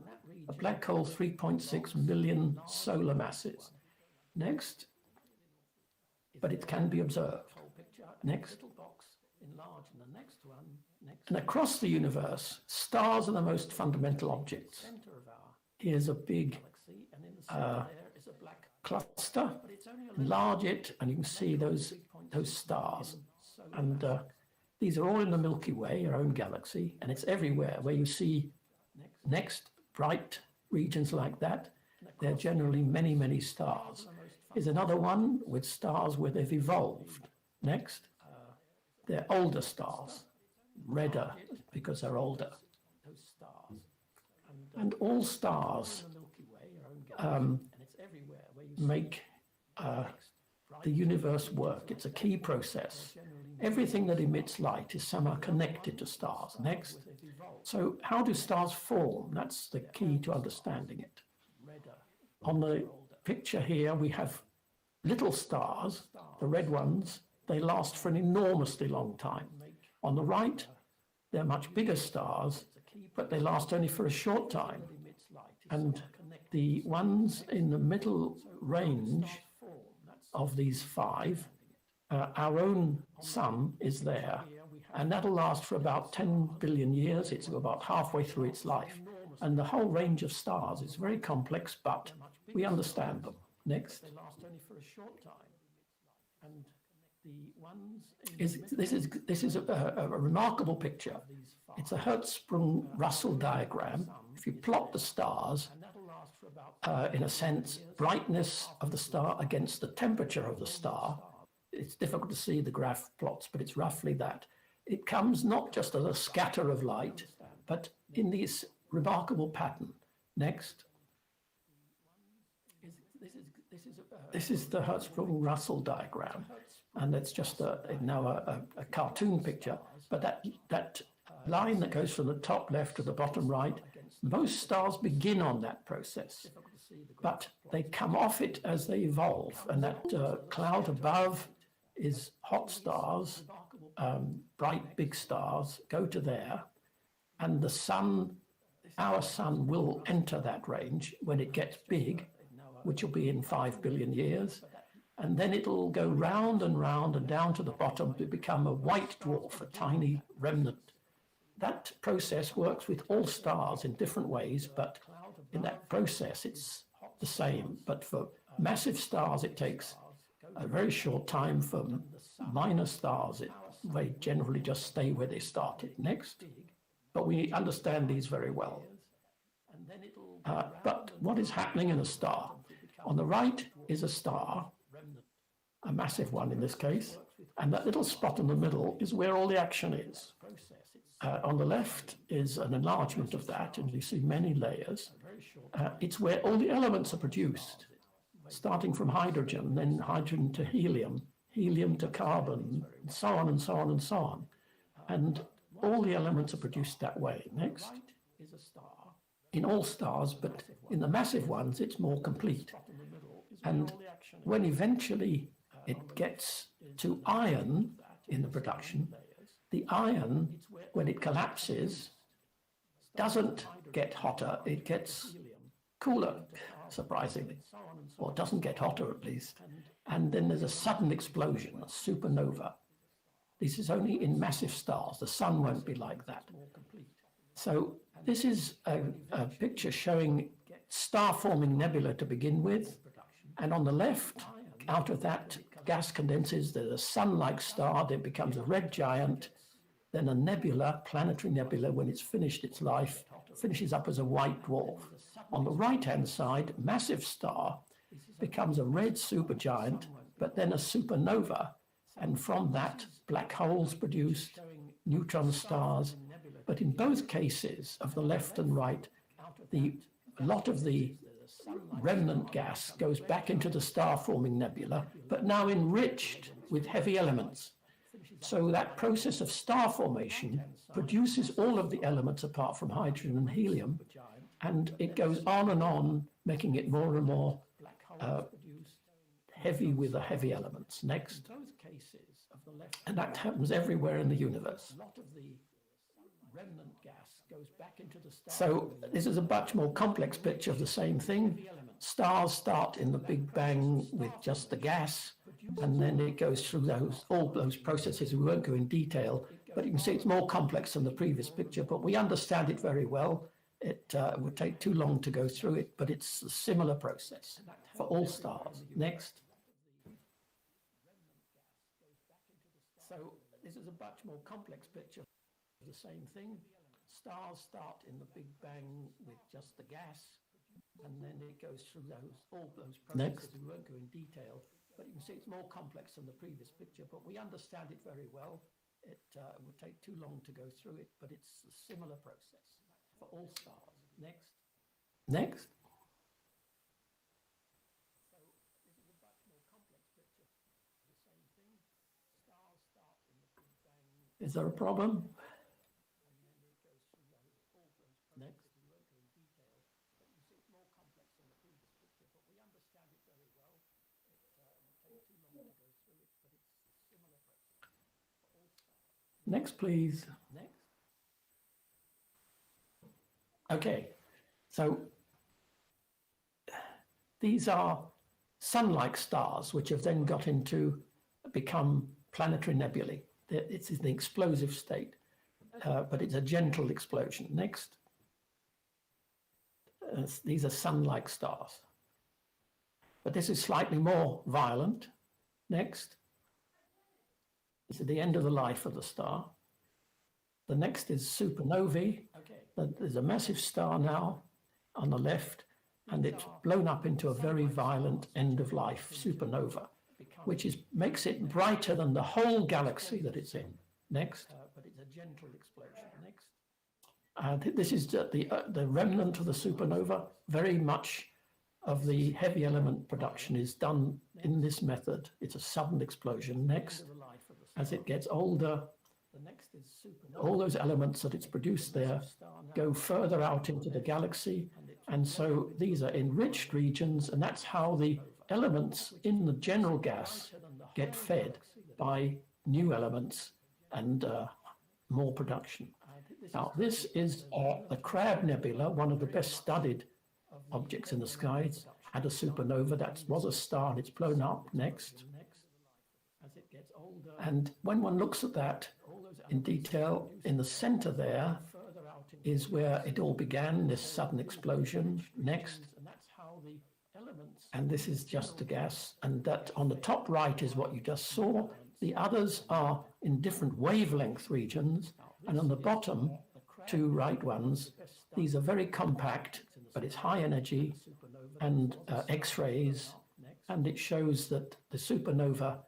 A black hole, 3.6 million solar masses. Next. But it can be observed. Next. And across the universe, stars are the most fundamental objects. Here's a big cluster. Enlarge it, and you can see those stars. And these are all in the Milky Way, our own galaxy, and it's everywhere where you see next bright regions like that. They're generally many, many stars. Here's another one with stars where they've evolved. Next. They're older stars, redder because they're older. And all stars make the universe work. It's a key process. Everything that emits light is somehow connected to stars. Next. So how do stars form? That's the key to understanding it. On the picture here, we have little stars, the red ones. They last for an enormously long time. On the right, they're much bigger stars, but they last only for a short time. And the ones in the middle range of these five, our own sun is there, and that'll last for about 10 billion years. It's about halfway through its life. And the whole range of stars is very complex, but we understand them. Next. This is a remarkable picture. It's a Hertzsprung-Russell diagram. If you plot the stars, in a sense, brightness of the star against the temperature of the star, it's difficult to see the graph plots, but it's roughly that. it comes not just as a scatter of light, but in this remarkable pattern. Next. This is the Hertzsprung-Russell diagram, and it's just now a cartoon picture. But that line that goes from the top left to the bottom right, most stars begin on that process, but they come off it as they evolve. And that cloud above is hot stars, bright big stars go to there, and the sun, our sun, will enter that range when it gets big, which will be in 5 billion years. And then it'll go round and round and down to the bottom to become a white dwarf, a tiny remnant. That process works with all stars in different ways, but in that process, it's the same. But for massive stars, it takes a very short time. For minor stars, they generally just stay where they started. Next. But we understand these very well. But what is happening in a star? On the right is a star, a massive one in this case, and that little spot in the middle is where all the action is. On the left is an enlargement of that, and you see many layers. It's where all the elements are produced, starting from hydrogen, then hydrogen to helium, helium to carbon, and so on and so on and so on. And all the elements are produced that way. Next. In all stars, but in the massive ones, it's more complete. And when eventually it gets to iron in the production, the iron, when it collapses, doesn't get hotter, it gets cooler, surprisingly, or it doesn't get hotter at least. And then there's a sudden explosion, a supernova. This is only in massive stars. The sun won't be like that. So this is a picture showing star-forming nebula to begin with. And on the left, out of that gas condenses, there's a sun-like star, then becomes a red giant, then a nebula, planetary nebula, when it's finished its life, finishes up as a white dwarf. On the right-hand side, massive star becomes a red supergiant, but then a supernova. And from that, black holes produced, neutron stars. But in both cases of the left and right, a lot of the remnant gas goes back into the star-forming nebula, but now enriched with heavy elements. So that process of star formation produces all of the elements apart from hydrogen and helium, and it goes on, making it more and more heavy with the heavy elements. Next. And that happens everywhere in the universe. So this is a much more complex picture of the same thing. Stars start in the Big Bang with just the gas, and then it goes through all those processes. We won't go in detail, but you can see it's more complex than the previous picture, but we understand it very well. It would take too long to go through it, but it's a similar process for all stars. Next. So this is a much more complex picture of the same thing. Stars start in the Big Bang with just the gas, and then it goes through all those processes. Next. We won't go in detail, but you can see it's more complex than the previous picture, but we understand it very well. It would take too long to go through it, but it's a similar process for all stars. Next. Next. Is there a problem? Next. Next, please. Next. Okay, so these are sun-like stars, which have then got into become planetary nebulae. It's in the explosive state, but it's a gentle explosion. Next. These are sun-like stars. But this is slightly more violent. Next. This is the end of the life of the star. The next is supernovae. There's a massive star now on the left, and it's blown up into a very violent end-of-life supernova, which makes it brighter than the whole galaxy that it's in. Next. gentle explosion. Next. This is the remnant of the supernova. Very much of the heavy element production is done in this method. It's a sudden explosion. Next, as it gets older, all those elements that it's produced there go further out into the galaxy. And so these are enriched regions, and that's how the elements in the general gas get fed by new elements and more production. Now, this is the Crab Nebula, one of the best studied objects in the sky. It's had a supernova that was a star and it's blown up. Next. And when one looks at that in detail, in the center there is where it all began, this sudden explosion. Next. And this is just the gas. And that on the top right is what you just saw. The others are in different wavelength regions. And on the bottom, two right ones, these are very compact, but it's high energy and X-rays. And it shows that the supernova,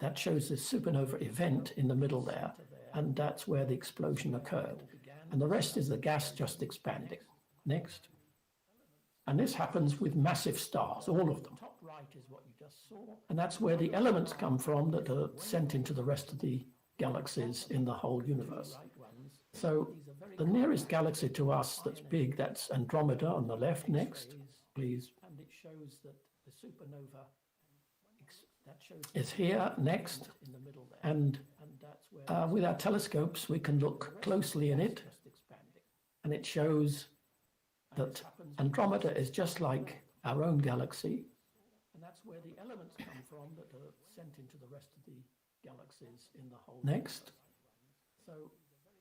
that shows the supernova event in the middle there. And that's where the explosion occurred. And the rest is the gas just expanding. Next. And this happens with massive stars, all of them. And that's where the elements come from that are sent into the rest of the galaxies in the whole universe. So the nearest galaxy to us that's big, that's Andromeda on the left. Next, please. And it shows that the supernova is here. Next. And with our telescopes, we can look closely in it. And it shows that Andromeda is just like our own galaxy. And that's where the elements come from that are sent into the rest of the galaxies in the whole. Next. So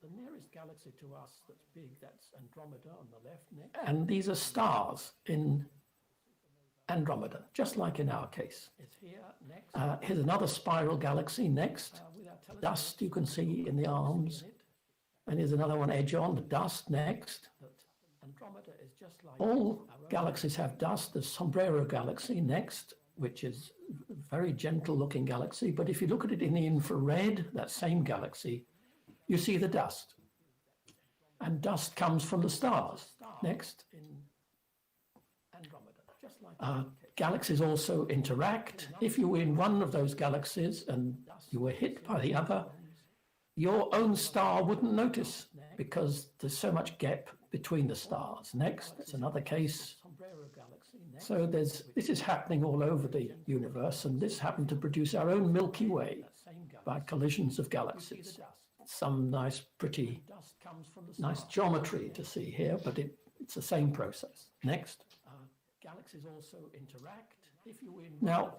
the nearest galaxy to us that's big, that's Andromeda on the left. Next. And these are stars in Andromeda, just like in our case. Here's another spiral galaxy. Next. Dust you can see in the arms. And here's another one edge on, the dust. Next. Andromeda is just like all galaxies have dust. There's Sombrero Galaxy next, which is a very gentle looking galaxy. But if you look at it in the infrared, that same galaxy, you see the dust. And dust comes from the stars. Next. Galaxies also interact. If you were in one of those galaxies and you were hit by the other, your own star wouldn't notice because there's so much gap between the stars. Next, it's another case. So this is happening all over the universe, and this happened to produce our own Milky Way by collisions of galaxies. Some nice, pretty, nice geometry to see here, but it's the same process. Next. Galaxies also interact. Now,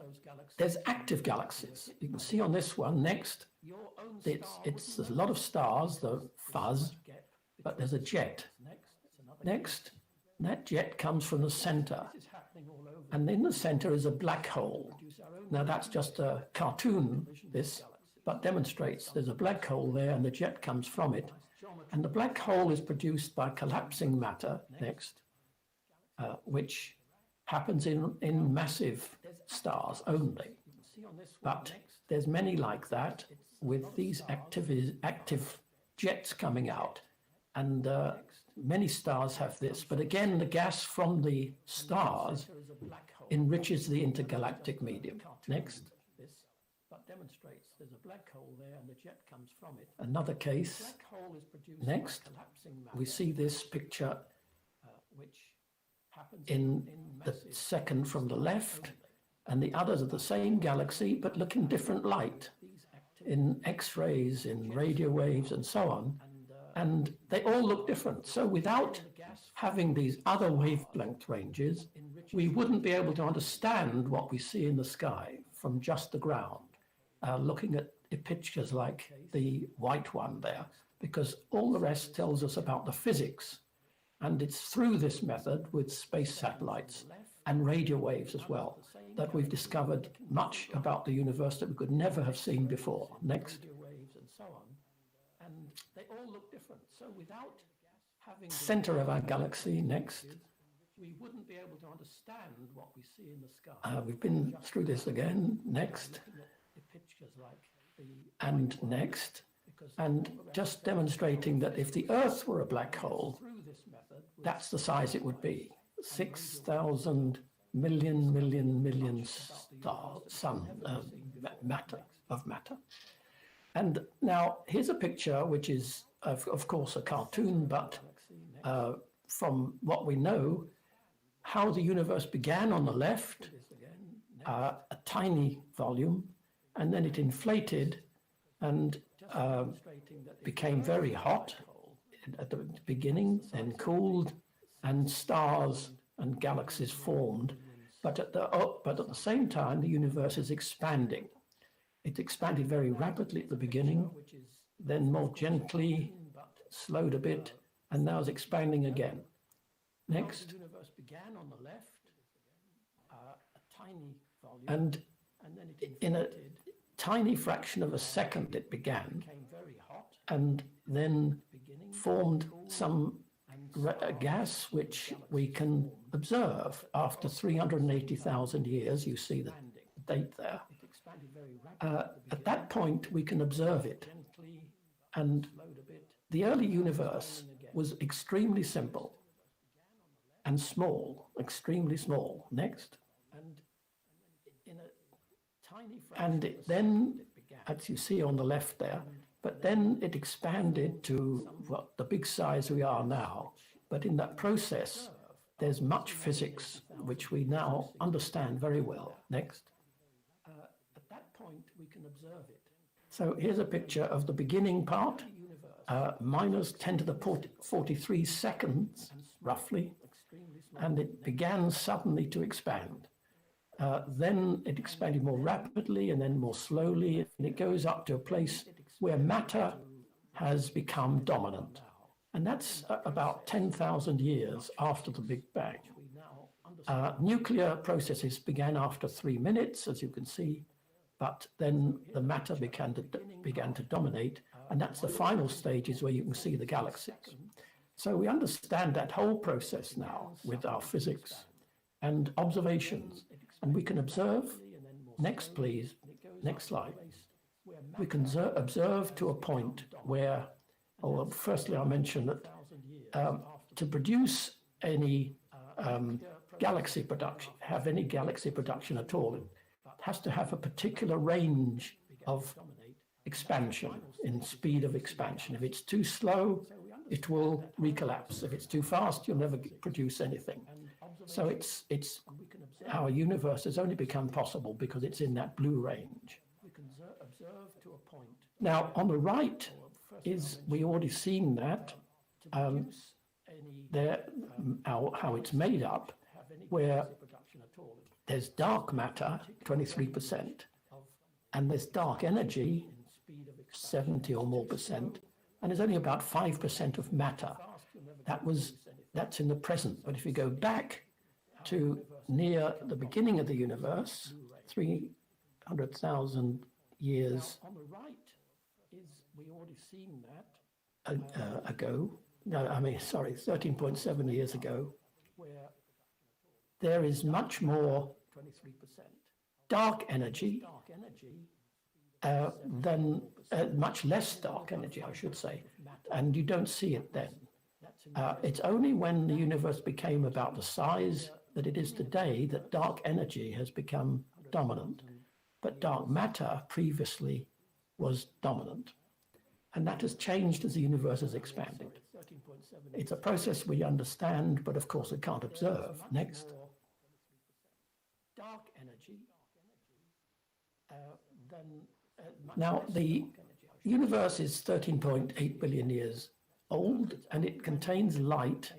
there's active galaxies. You can see on this one next, there's a lot of stars, the fuzz, but there's a jet. Next, that jet comes from the center. And in the center is a black hole. Now, that's just a cartoon, this, but demonstrates there's a black hole there and the jet comes from it. And the black hole is produced by collapsing matter, next, which happens in massive stars only. But there's many like that with these active jets coming out. And many stars have this. But again, the gas from the stars enriches the intergalactic medium. Next. Demonstrates there's a black hole there and the jet comes from it. Another case. Next, we see this picture which happens in the second from the left, and the others are the same galaxy but look in different light, in X-rays, in radio waves, and so on. And they all look different. So without having these other wavelength ranges, we wouldn't be able to understand what we see in the sky from just the ground. Looking at pictures like the white one there, because all the rest tells us about the physics. And it's through this method with space satellites and radio waves as well that we've discovered much about the universe that we could never have seen before. Next. And they all look different. So without having the center of our galaxy, next, we wouldn't be able to understand what we see in the sky. We've been through this again. Next. And next, and just demonstrating that if the Earth were a black hole, that's the size it would be. 6,000 million matter. And now here's a picture, which is of course a cartoon, but from what we know, how the universe began on the left, a tiny volume, and then it inflated and became very hot at the beginning, then cooled, and stars and galaxies formed. But at the same time, the universe is expanding. It expanded very rapidly at the beginning, then more gently, slowed a bit, and now is expanding again. Next. The universe began on the left, a tiny volume, and then in a tiny fraction of a second it began, and then formed some gas which we can observe after 380,000 years. You see the date there. At that point, we can observe it. And the early universe was extremely simple and small, extremely small. Next. And then, as you see on the left there, but then it expanded to the big size we are now. But in that process, there's much physics, which we now understand very well. Next. At that point, we can observe it. So here's a picture of the beginning part, minus 10 to the 43 seconds, roughly, and it began suddenly to expand. Then it expanded more rapidly and then more slowly, and it goes up to a place where matter has become dominant. And that's about 10,000 years after the Big Bang. Nuclear processes began after 3 minutes, as you can see, but then the matter began to dominate, and that's the final stages where you can see the galaxies. So we understand that whole process now with our physics and observations, and we can observe. Next, please. Next slide. We can observe to a point where, firstly, I'll mention that to produce any galaxy production, have any galaxy production at all, it has to have a particular range of expansion, in speed of expansion. If it's too slow, it will recollapse. If it's too fast, you'll never produce anything. So our universe has only become possible because it's in that blue range. Now, on the right we already seen that, how it's made up, where there's dark matter, 23%, and there's dark energy, 70 or more percent, and there's only about 5% of matter. That's in the present. But if you go back to near the beginning of the universe, 300,000 years ago, 13.7 years ago, there is much more dark energy than much less dark energy, I should say, and you don't see it then. It's only when the universe became about the size that it is today that dark energy has become dominant, but dark matter previously was dominant, and that has changed as the universe has expanded. It's a process we understand, but of course we can't observe. Next. Dark energy. Now, the universe is 13.8 billion years old, and it contains light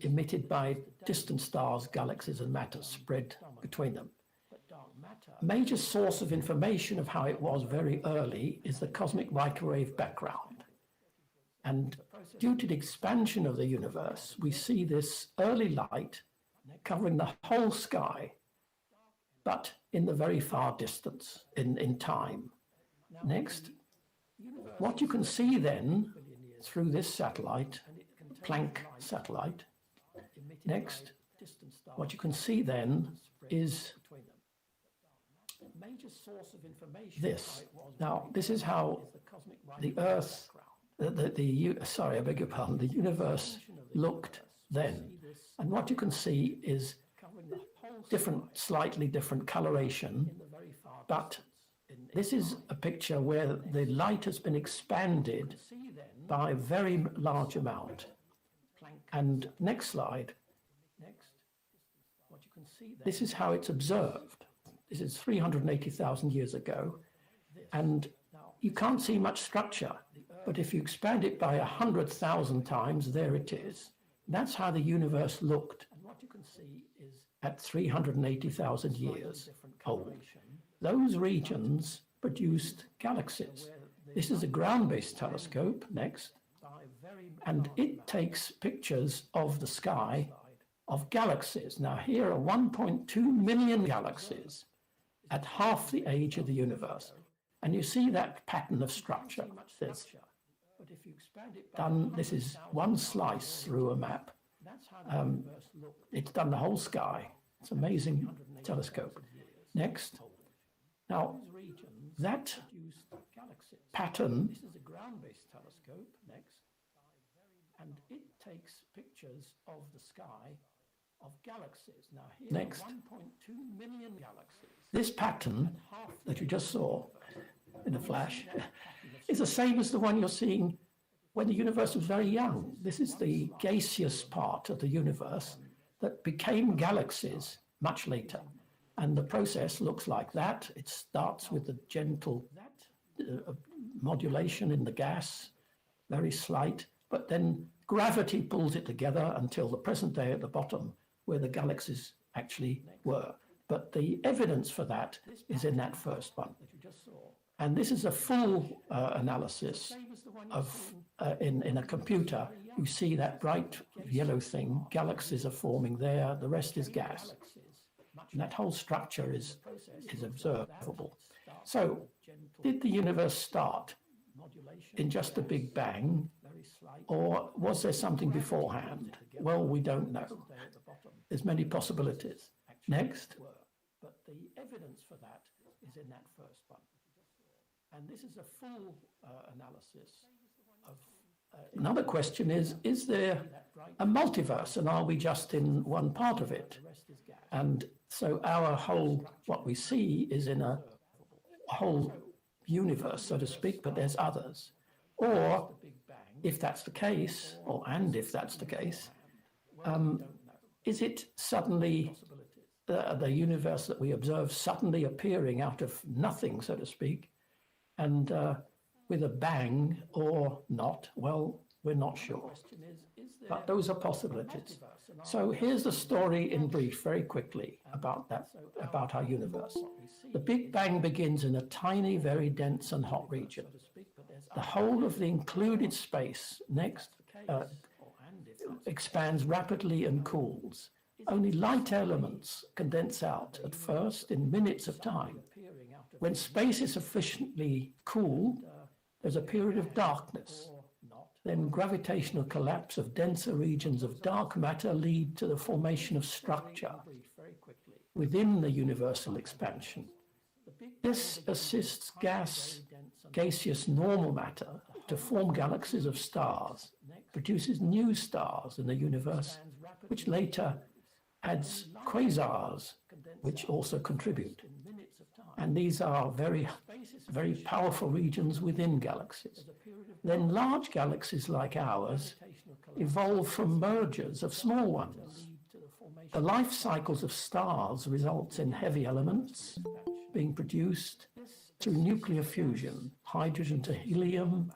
emitted by distant stars, galaxies, and matter spread between them. Major source of information of how it was very early is the cosmic microwave background. And due to the expansion of the universe, we see this early light covering the whole sky, but in the very far distance, in time. Next. What you can see then through this satellite, Planck satellite, next, what you can see then is major source of information. This. Now, this is how the Earth, sorry, I beg your pardon, the universe looked then. And what you can see is slightly different coloration, but this is a picture where the light has been expanded by a very large amount. And next slide. This is how it's observed. This is 380,000 years ago. And you can't see much structure, but if you expand it by 100,000 times, there it is. That's how the universe looked at 380,000 years old. Those regions produced galaxies. This is a ground-based telescope, next, and it takes pictures of the sky of galaxies. Now here are 1.2 million galaxies at half the age of the universe. And you see that pattern of structure. This is one slice through a map. It's done the whole sky. It's an amazing telescope. Next. Now, that pattern, this is a ground-based telescope, next, and it takes pictures of the sky of galaxies. Now, here next, 1.2 million galaxies. This pattern that you just saw in a flash is the same as the one you're seeing when the universe was very young. This is the gaseous part of the universe that became galaxies much later. And the process looks like that. It starts with a gentle modulation in the gas, very slight, but then gravity pulls it together until the present day at the bottom, where the galaxies actually were. But the evidence for that is in that first one. And this is a full analysis of, in a computer, you see that bright yellow thing, galaxies are forming there, the rest is gas. And that whole structure is observable. So, did the universe start in just a big bang, or was there something beforehand? Well, we don't know. There's many possibilities. Next. But the evidence for that is in that first one. And this is a full analysis of... Another question is there a multiverse, and are we just in one part of it? And so our whole, what we see is in a whole universe, so to speak, but there's others. Or, if that's the case, if that's the case, is it suddenly the universe that we observe suddenly appearing out of nothing, so to speak, and with a bang or not? Well, we're not sure. But those are possibilities. So here's the story in brief, very quickly, about that, about our universe. The Big Bang begins in a tiny, very dense and hot region. The whole of the included space next expands rapidly and cools. Only light elements condense out at first in minutes of time. When space is sufficiently cooled, there's a period of darkness. Then gravitational collapse of denser regions of dark matter lead to the formation of structure within the universal expansion. This assists gaseous normal matter to form galaxies of stars, produces new stars in the universe, which later adds quasars, which also contribute. And these are very, very powerful regions within galaxies. Then large galaxies like ours evolve from mergers of small ones. The life cycles of stars results in heavy elements being produced through nuclear fusion, hydrogen to helium,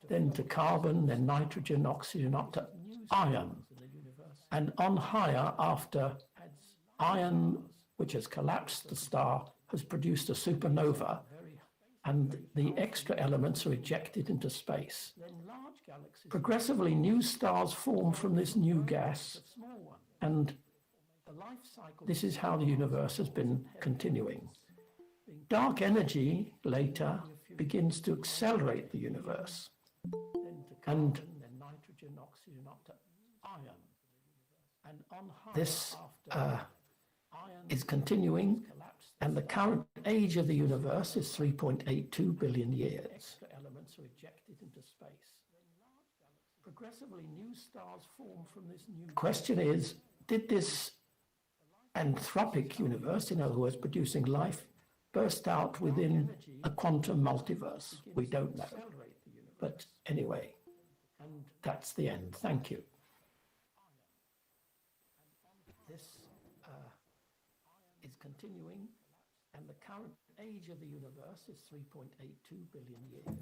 then to carbon, then nitrogen, oxygen, up to iron. And on higher, after iron, which has collapsed the star, has produced a supernova, and the extra elements are ejected into space. Progressively, new stars form from this new gas, and this is how the universe has been continuing. Dark energy later begins to accelerate the universe, and this is continuing, And the current age of the universe is 3.82 billion years. Extra elements are ejected into space. Progressively new stars form from this new. Question is, did this anthropic universe, in other words, producing life, burst out within a quantum multiverse? We don't know. But anyway, and that's the end. Thank you. This is continuing, and the current age of the universe is 3.82 billion years.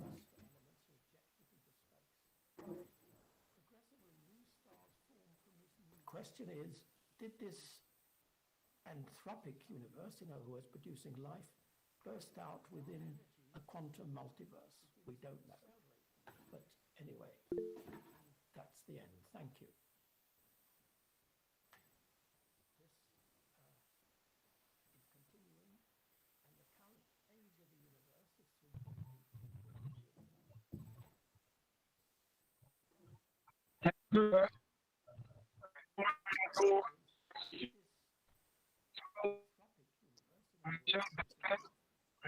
Question is, did this anthropic universe, in other words, producing life, burst out within a quantum multiverse? We don't know. But anyway, that's the end. Thank you.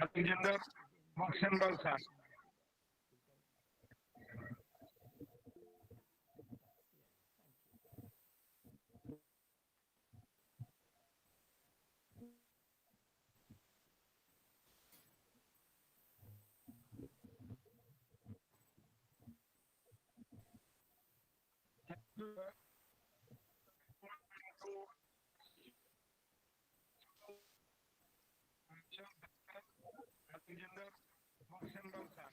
Alexander Boxenberg, sir. Alexander Boxenberg, sir.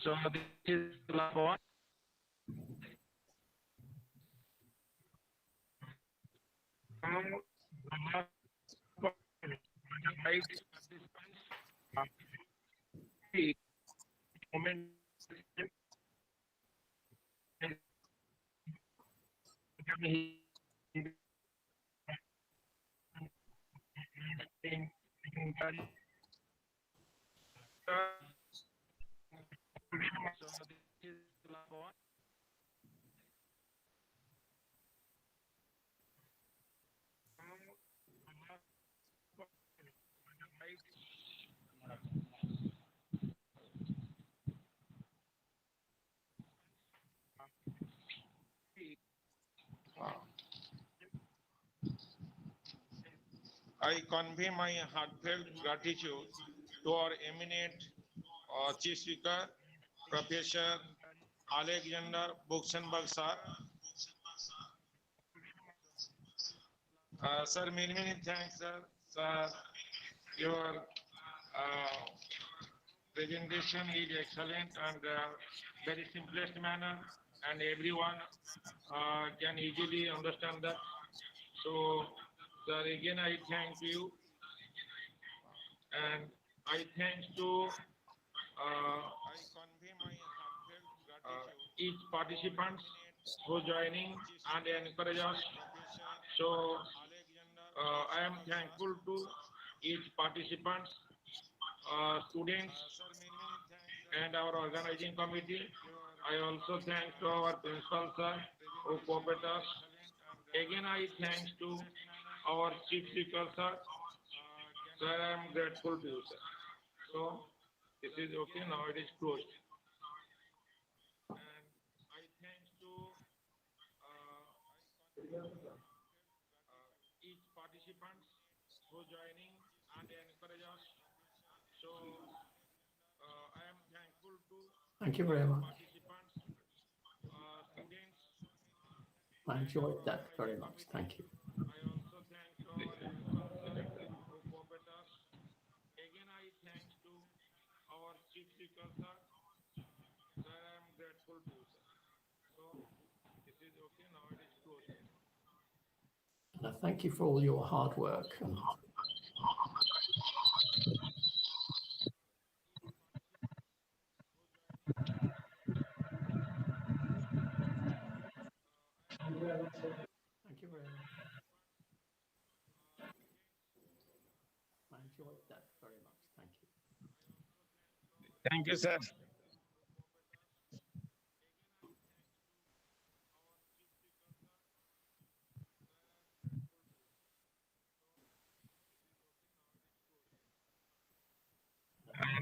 So this is the last one. Now, the last one, right participants, the moment so this is the last one. I convey my heartfelt gratitude to our eminent Chief Speaker, Professor Alexander Buxenberg, sir. Sir, many thanks, sir. Sir, your presentation is excellent and very simplest manner, and everyone can easily understand that. So, sir, again, I thank you, and I thanks to I convey my heartfelt gratitude each participants who joining and encourage us. So I am thankful to each participants, students, and our organizing committee. I also thank to our principal sir who cooperated us. Again, I thanks to our chief speaker sir. Sir, I am grateful to you, sir. So this is okay. Now it is closed. And I thanks to each participants who joining and encourage us. So I am thankful to Thank you very much. participants, students. I enjoyed that very much. Thank you. I also thank our who cooperated us. Again, I thanks to our chief speaker sir. Sir, I am grateful to you, sir. So this is okay. Now it is closed. And I thank you for all your hard work. And thank you very much. I enjoyed that very much. Thank you. Thank you, sir.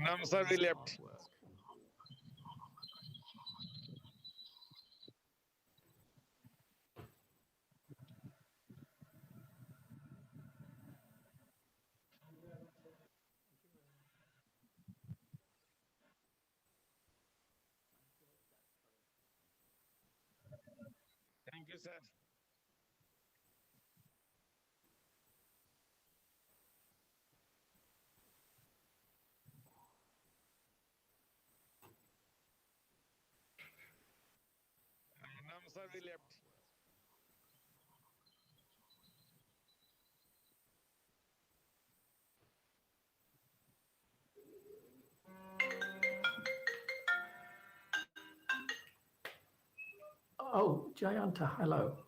Now, sir, we left. Hard work. Thank you, sir. Now, sir, we left. Oh, Jayanta, hello.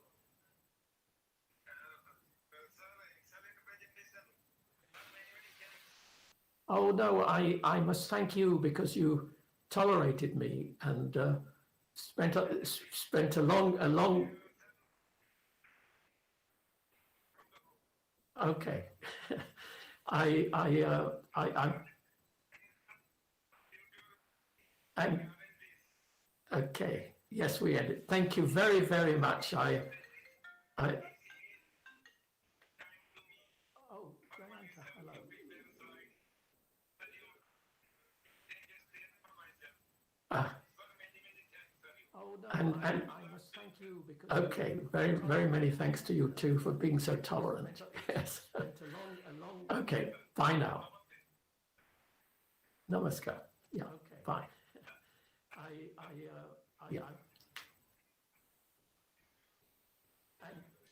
Oh no, I must thank you because you tolerated me and spent a long. Okay, I'm okay. Yes, we ended. Thank you very much. Oh, Jayanta, hello. And I must thank you because okay, very many thanks to you too for being so tolerant. Yes. Okay, bye now. Namaskar. Yeah, bye. I